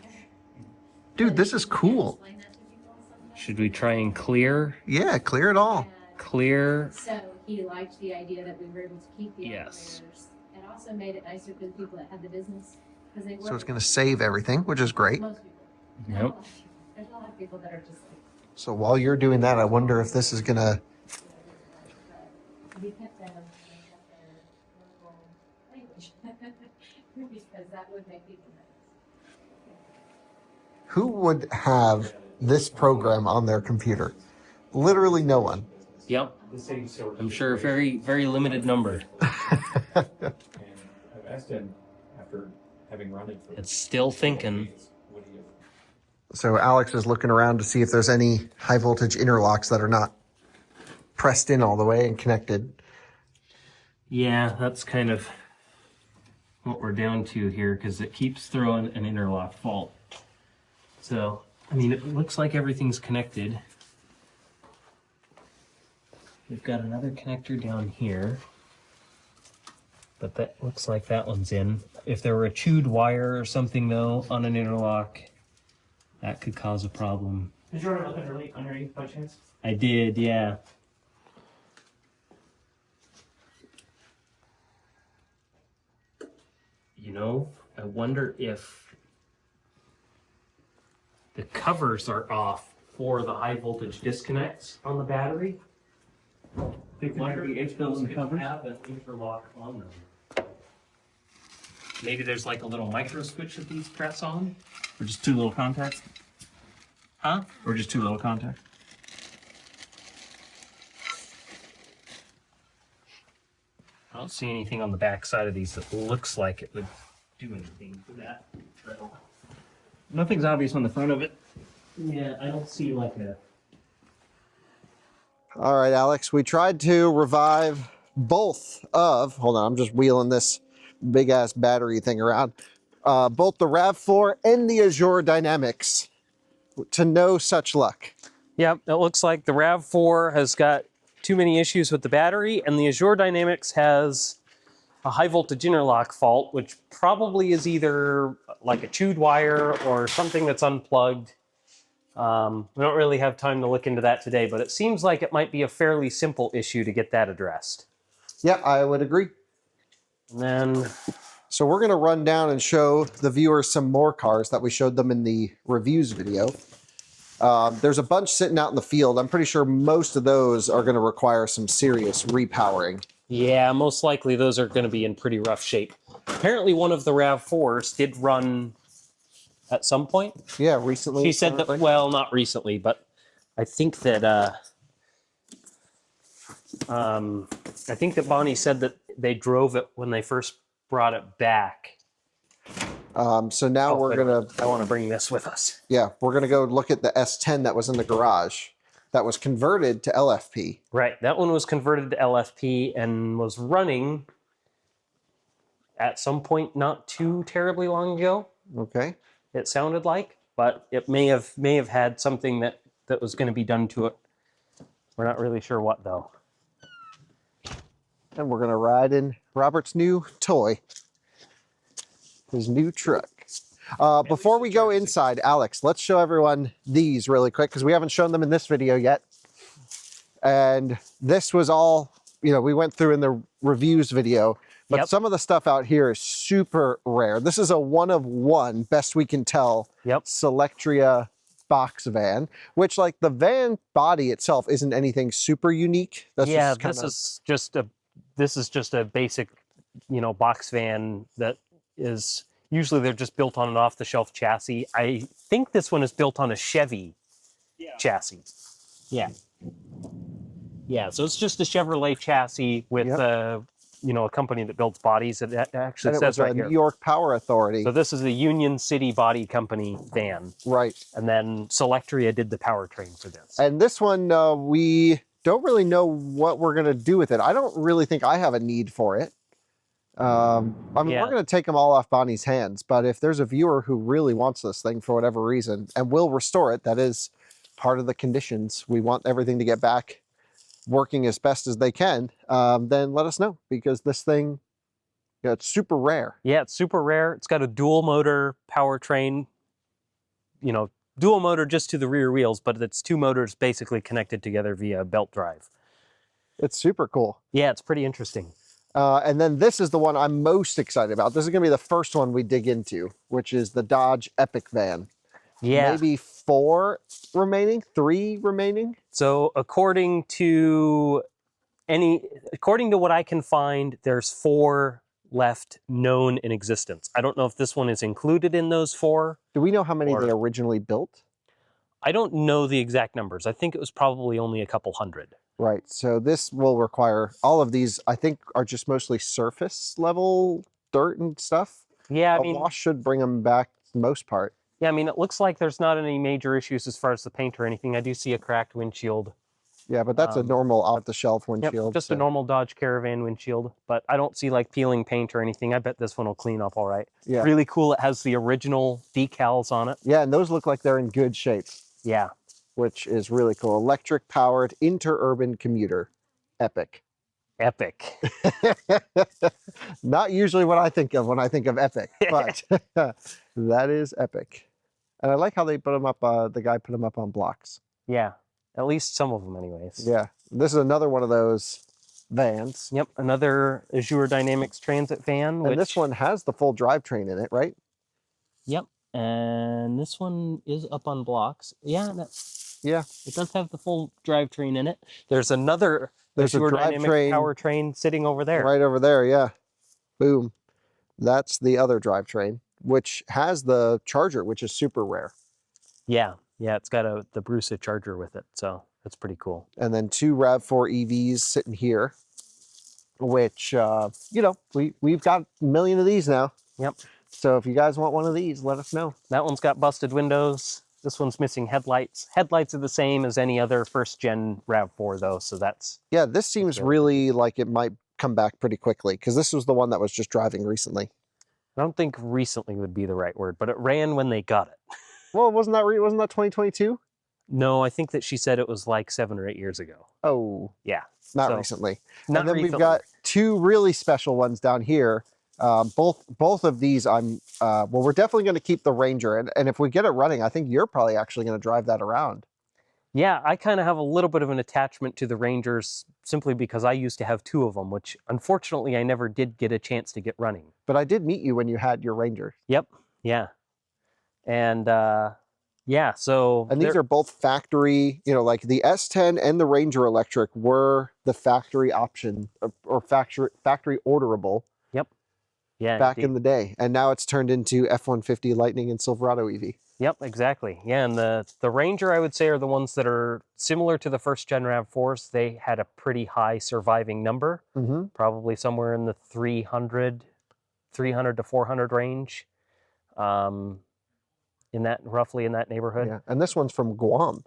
Dude, this is cool. Explain that to people sometime. Should we try and clear? Yeah, clear it all. Clear. So he liked the idea that we were able to keep the Yes. operators. It also made it nicer for the people that had the business because they So were it's going to save everything, which is great. most people. Nope. There's a lot of people that are just like, So while you're doing that, I wonder if this is gonna. We kept that on their local language, because that would make people nervous. Who would have this program on their computer? Literally no one. Yep. I'm sure a very, very limited number. And I've asked him after having run it for. It's still thinking. Would he have So Alex is looking around to see if there's any high voltage interlocks that are not pressed in all the way and connected. Yeah, that's kind of what we're down to here because it keeps throwing an interlock fault. So, I mean, it looks like everything's connected. We've got another connector down here, but that looks like that one's in. If there were a chewed wire or something though on an interlock, that could cause a problem. Did you already look underneath by chance? I did, yeah. You know, I wonder if the covers are off for the high voltage disconnects on the battery. Think there might be H bills and covers? Have an interlock on them. Maybe there's like a little micro switch that these press on. Or just two little contacts? Huh? Or just two little contacts? I don't see anything on the back side of these that looks like it would do anything for that. Nothing's obvious on the front of it. Yeah, I don't see like a... All right, Alex, we tried to revive both of, hold on, I'm just wheeling this big ass battery thing around, both the RAV4 and the Azure Dynamics to no such luck. Yep, it looks like the RAV4 has got too many issues with the battery, and the Azure Dynamics has a high voltage interlock fault, which probably is either like a chewed wire or something that's unplugged. We don't really have time to look into that today, but it seems like it might be a fairly simple issue to get that addressed. Yeah, I would agree. And then, So we're going to run down and show the viewers some more cars that we showed them in the reviews video. There's a bunch sitting out in the field. I'm pretty sure most of those are going to require some serious repowering. yeah, most likely those are going to be in pretty rough shape. Apparently one of the RAV4s did run at some point. Yeah, recently. She said that, well, not recently, but I think that Bonnie said that they drove it when they first brought it back. So now we're going to, I want to bring this with us. yeah, we're going to go look at the S10 that was in the garage that was converted to LFP. Right, that one was converted to LFP and was running at some point not too terribly long ago. Okay. It sounded like, but it may have had something that was going to be done to it. We're not really sure what though. And we're going to ride in Robert's new toy, his new truck. Before we go inside, Alex, let's show everyone these really quick because we haven't shown them in this video yet. And this was all, you know, we went through in the reviews video, but Yep. some of the stuff out here is super rare. This is a one of one, best we can tell, Yep. Selectria box van, which like the van body itself isn't anything super unique. That's Yeah, just kinda, this is just a basic, you know, box van that is usually they're just built on an off-the-shelf chassis. I think this one is built on a Chevy chassis. Yeah. Yeah, so it's just a Chevrolet chassis with Yep. You know, a company that builds bodies. It actually and it says was right a here. New York Power Authority. So this is a Union City Body Company van, Right. and then Selectria did the powertrain for this. And this one, we don't really know what we're going to do with it. I don't really think I have a need for it. I mean, Yeah. we're going to take them all off Bonnie's hands, but if there's a viewer who really wants this thing for whatever reason and will restore it, that is part of the conditions. We want everything to get back working as best as they can. Then let us know, because this thing, you know, it's super rare. Yeah, it's super rare. It's got a dual motor powertrain, you know, dual motor just to the rear wheels, but it's two motors basically connected together via belt drive. It's super cool. Yeah, it's pretty interesting. And then this is the one I'm most excited about. This is going to be the first one we dig into, which is the Dodge Epic van. Yeah. Maybe 4 remaining, 3 remaining. So according to what I can find, there's 4 left known in existence. I don't know if this one is included in those 4. Do we know how many Or- they originally built? I don't know the exact numbers. I think it was probably only a couple hundred. Right. So this will require, all of these, I think, are just mostly surface level dirt and stuff. Yeah, I A mean, wash should bring them back the most part. yeah, I mean, it looks like there's not any major issues as far as the paint or anything. I do see a cracked windshield. Yeah, but that's a normal off-the-shelf Yep, windshield. just a so- normal Dodge Caravan windshield, but I don't see like peeling paint or anything. I bet this one will clean up all right. Yeah. Really cool. It has the original decals on it. Yeah, and those look like they're in good shape, Yeah. which is really cool. Electric-powered interurban commuter. Epic. Epic. Not usually what I think of when I think of epic, but that is epic. And I like how they put them up, the guy put them up on blocks. Yeah. At least some of them anyways. Yeah, this is another one of those vans. Yep. Another Azure Dynamics Transit van. And this one has the full drivetrain in it, right? Yep. And this one is up on blocks. Yeah. Yeah. It does have the full drivetrain in it. There's another There's a Azure Dynamics drivetrain powertrain sitting over there. right over there, yeah. Boom. That's the other drivetrain, which has the charger, which is super rare. Yeah. Yeah. It's got the Brusa charger with it. So that's pretty cool. And then 2 RAV4 EVs sitting here, which, you know, we've got a million of these now. Yep. So if you guys want one of these, let us know. That one's got busted windows. This one's missing headlights. Headlights are the same as any other first gen RAV4 though. So that's, Yeah, this seems really like it might come back pretty quickly because this was the one that was just driving recently. I don't think recently would be the right word, but it ran when they got it. Well, wasn't that 2022? No, I think that she said it was like 7 or 8 years ago. Oh, Yeah. not So, recently. Not And then recently. we've got 2 really special ones down here. Both of these, well, we're definitely going to keep the Ranger, and if we get it running, I think you're probably actually going to drive that around. Yeah, I kind of have a little bit of an attachment to the Rangers simply because I used to have 2 of them, which unfortunately I never did get a chance to get running. But I did meet you when you had your Ranger, Yep. Yeah. And yeah, so and these are both factory. You know, like the S10 and the Ranger Electric were the factory option or factory orderable yeah, back in the day, and now it's turned into F-150 Lightning and Silverado EV. Yep, exactly. Yeah, and the Ranger, I would say, are the ones that are similar to the first gen RAV4s. They had a pretty high surviving number, Mm-hmm. probably somewhere in the 300 to 400 range, roughly in that neighborhood. Yeah, and this one's from Guam.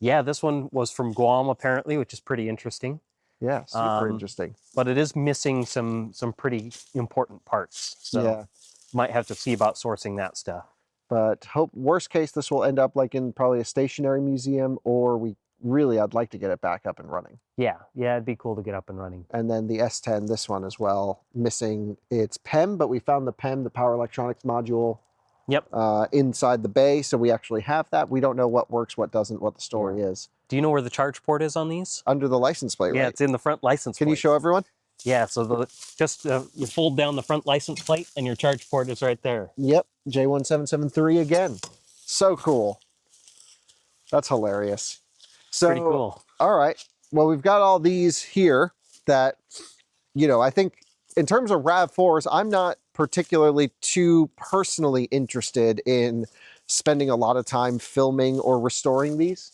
Yeah, this one was from Guam apparently, which is pretty interesting. Yeah, super Um, interesting. But it is missing some pretty important parts. So Yeah. might have to see about sourcing that stuff. But worst case, this will end up like in probably a stationary museum, or I'd like to get it back up and running. Yeah, it'd be cool to get up and running. And then the S10, this one as well, missing its PEM, but we found the PEM, the power electronics module, Yep. inside the bay. So we actually have that. We don't know what works, what doesn't, what the story is. Do you know where the charge port is on these? Under the license plate, Yeah, right? it's in the front license plate. Can you show everyone? Yeah, so you fold down the front license plate and your charge port is right there. Yep, J1773 again. So cool. That's hilarious. So, Pretty cool. all right. Well, we've got all these here that, you know, I think in terms of RAV4s, I'm not particularly too personally interested in spending a lot of time filming or restoring these.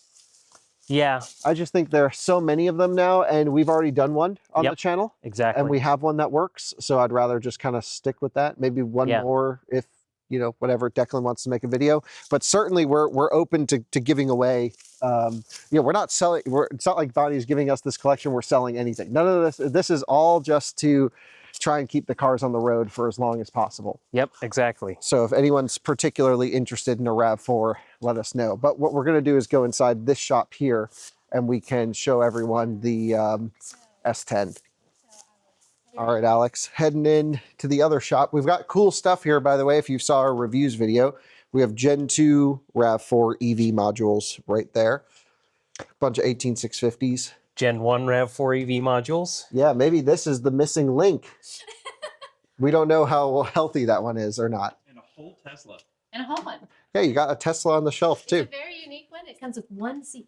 Yeah, I just think there are so many of them now, and we've already done one on Yep. the channel, exactly. and we have one that works. So I'd rather just kind of stick with that. Maybe one Yeah. more if, you know, whatever Declan wants to make a video. But certainly we're open to giving away. You know, we're not selling. It's not like Bonnie's giving us this collection. We're selling anything. None of this. This is all just to try and keep the cars on the road for as long as possible. Yep, exactly. So if anyone's particularly interested in a RAV4, let us know. But what we're going to do is go inside this shop here, and we can show everyone the S10. All right, Alex, heading in to the other shop. We've got cool stuff here, by the way, if you saw our reviews video. We have Gen 2 RAV4 EV modules right there. Bunch of 18650s. Gen 1 RAV4 EV modules. Yeah, maybe this is the missing link. We don't know how healthy that one is or not. And a whole Tesla. And a home one. Yeah, you got a Tesla on the shelf It's too. a very unique one. It comes with one seat.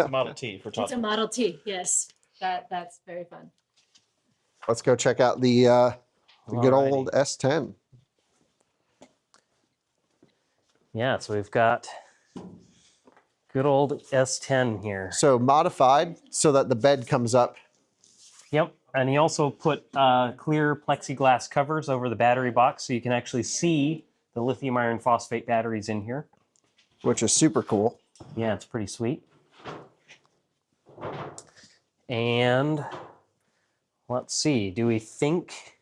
Model T for It's a Todd. Model T. Yes, that's very fun. Let's go check out the good old S10. Yeah, so we've got good old S10 here. So modified so that the bed comes up. Yep, and he also put clear plexiglass covers over the battery box so you can actually see the lithium iron phosphate batteries in here. Which is super cool. Yeah, it's pretty sweet. And let's see, do we think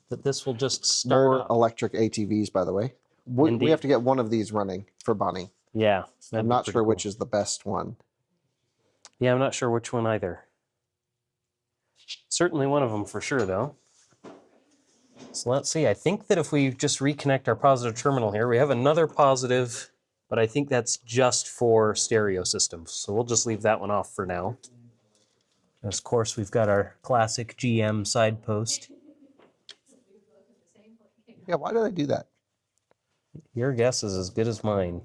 that this will just start More up? electric ATVs, by the way. We Indeed. have to get one of these running for Bonnie. Yeah. I'm not sure which is the best one. Yeah, I'm not sure which one either. Certainly one of them for sure, though. So let's see. I think that if we just reconnect our positive terminal here, we have another positive, but I think that's just for stereo systems. So we'll just leave that one off for now. And of course, we've got our classic GM side post. Yeah, why did I do that? Your guess is as good as mine.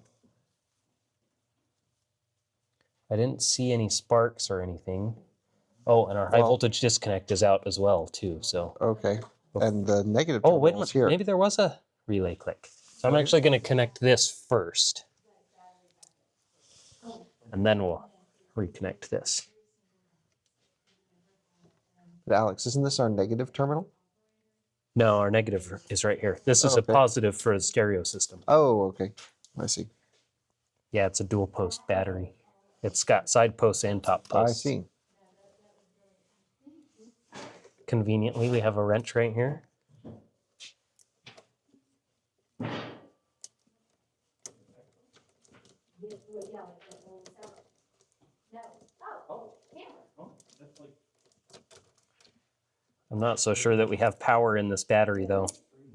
I didn't see any sparks or anything. Oh, and our high voltage disconnect is out as well, too. So. Okay. And the negative Oh, wait a terminal's minute. here. Maybe there was a relay click. So I'm actually going to connect this first. And then we'll reconnect this. But Alex, isn't this our negative terminal? No, our negative is right here. This is a okay. positive for the stereo system. Oh, okay. I see. Yeah, it's a dual post battery. It's got side posts and top I posts. see. Conveniently, we have a wrench right here. I'm not so sure that we have power in this battery, though.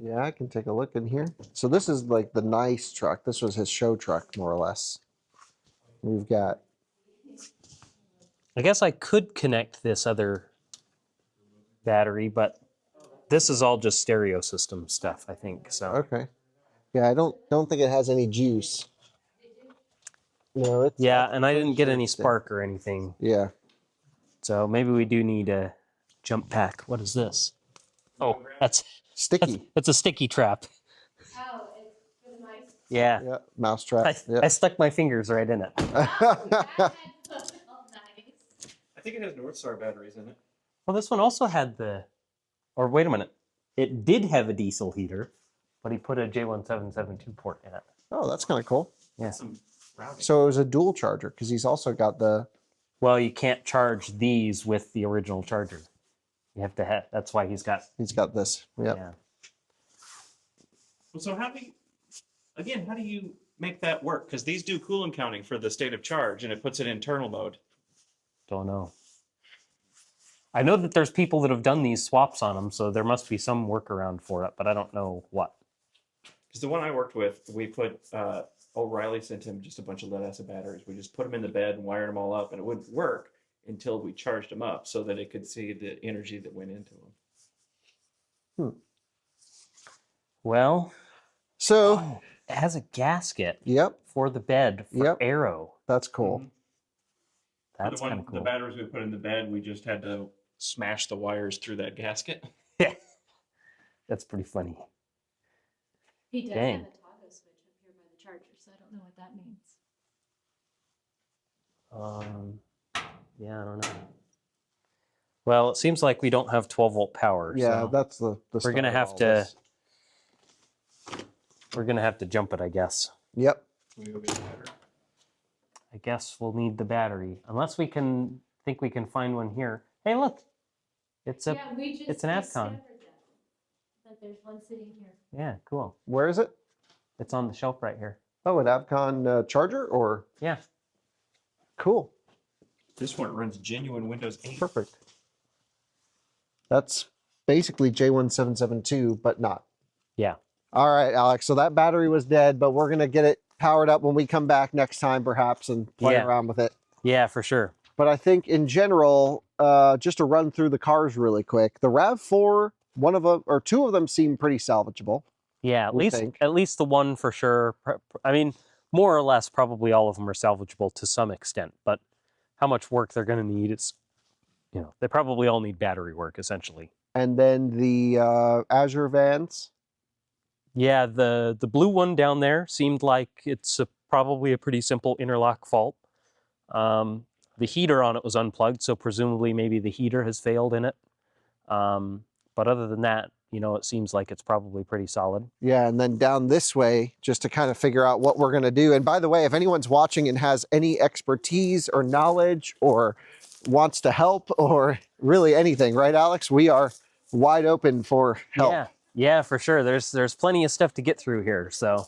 Yeah, I can take a look in here. So this is like the nice truck. This was his show truck, more or less. We've got... I guess I could connect this other battery, but this is all just stereo system stuff, I think. So Okay. Yeah, I don't think it has any juice. No, it's... yeah, and I didn't get any spark or anything. Yeah. So maybe we do need a jump pack. What is this? Oh, that's Sticky. that's a sticky trap. Oh, it's for the mice. Yeah. Yeah, mouse trap. I Yeah. stuck my fingers right in it. Oh, nice. I think it has North Star batteries in it. Well, this one also had or wait a minute. It did have a diesel heater, but he put a J1772 port in it. Oh, that's kind of cool. Yeah. Some routing. So it was a dual charger because he's also got the... Well, you can't charge these with the original charger. You have to have, that's why he's got, He's got this. Yep. yeah. Well, so how do you make that work? Because these do coolant counting for the state of charge, and it puts it in internal mode. Don't know. I know that there's people that have done these swaps on them, so there must be some workaround for it, but I don't know what. Because the one I worked with, we put, O'Reilly sent him just a bunch of lead acid batteries. We just put them in the bed and wired them all up, and it wouldn't work until we charged them up so that it could see the energy that went into them. Well, So, it has a gasket yep, for the bed for Yep. aero. that's cool. Mhm. That's kind of The cool. batteries we put in the bed, we just had to smash the wires through that gasket. Yeah. That's pretty funny. He does Dang. have a toggle switch up here by the charger, so I don't know what that means. Yeah, I don't know. Well, it seems like we don't have 12-volt power. Yeah, so that's the we're gonna start of have all to. this. We're gonna have to jump it, I guess. Yep. We go get the battery. I guess we'll need the battery, unless we can find one here. Hey, look, it's a Yeah, we just it's an Avcon. discovered that there's one sitting here. Yeah, cool. Where is it? It's on the shelf right here. Oh, an Avcon charger or? Yeah. Cool. This one runs genuine Windows 8. Perfect. That's basically J1772, but not. Yeah. All right, Alex. So that battery was dead, but we're going to get it powered up when we come back next time, perhaps, and play Yeah. around with it. Yeah, for sure. But I think in general, just to run through the cars really quick, the RAV4, one of them or two of them seem pretty salvageable. Yeah, we think. at least the one for sure. I mean, more or less, probably all of them are salvageable to some extent. But how much work they're going to need is, they probably all need battery work essentially. And then the Azure vans. Yeah, the blue one down there seemed like it's probably a pretty simple interlock fault. The heater on it was unplugged, so presumably maybe the heater has failed in it. But other than that, it seems like it's probably pretty solid. Yeah, and then down this way, just to kind of figure out what we're going to do. And by the way, if anyone's watching and has any expertise or knowledge or wants to help or really anything, right, Alex? We are wide open for help. Yeah, for sure. There's plenty of stuff to get through here. So,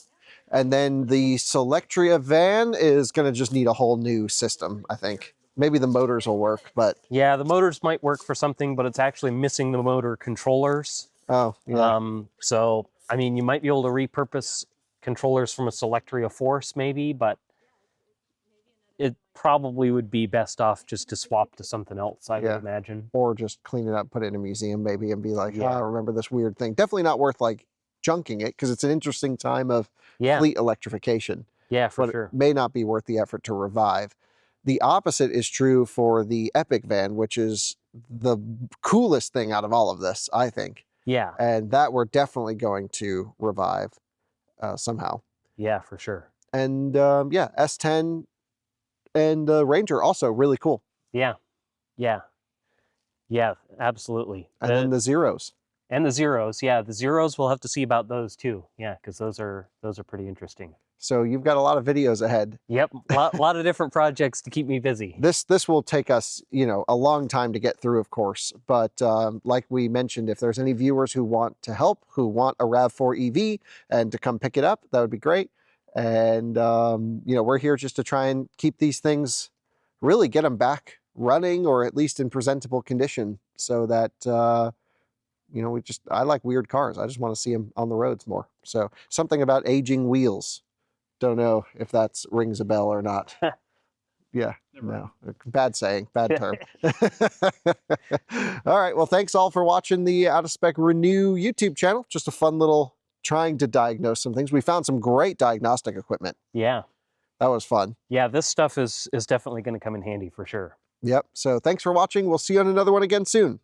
and then the Selectria van is going to just need a whole new system, I think. Maybe the motors will work, but yeah, the motors might work for something, but it's actually missing the motor controllers. Oh, yeah. So, I mean, you might be able to repurpose controllers from a Selectria Force, maybe, but it probably would be best off just to swap to something else, I would imagine. Or just clean it up, put it in a museum, maybe, and be like, Yeah. I remember this weird thing. Definitely not worth like junking it because it's an interesting time of fleet electrification. Yeah, for but sure. It may not be worth the effort to revive. The opposite is true for the Epic van, which is the coolest thing out of all of this, I think. Yeah. And that we're definitely going to revive somehow. Yeah, for sure. And yeah, S10 and Ranger also really cool. Yeah, absolutely. And then the Zeros. And the Zeros, yeah. The Zeros, we'll have to see about those too. Yeah, because those are pretty interesting. So you've got a lot of videos ahead. Yep, lot of different projects to keep me busy. This will take us, a long time to get through, of course. But like we mentioned, if there's any viewers who want to help, who want a RAV4 EV and to come pick it up, that would be great. And, we're here just to try and keep these things, really get them back running or at least in presentable condition so that, I like weird cars. I just want to see them on the roads more. So something about aging wheels. Don't know if that rings a bell or not. Yeah, no, bad saying, bad term. All right, well, thanks all for watching the Out of Spec Renew YouTube channel. Just a fun little trying to diagnose some things. We found some great diagnostic equipment. Yeah. That was fun. Yeah, this stuff is definitely going to come in handy for sure. Yep, so thanks for watching. We'll see you on another one again soon.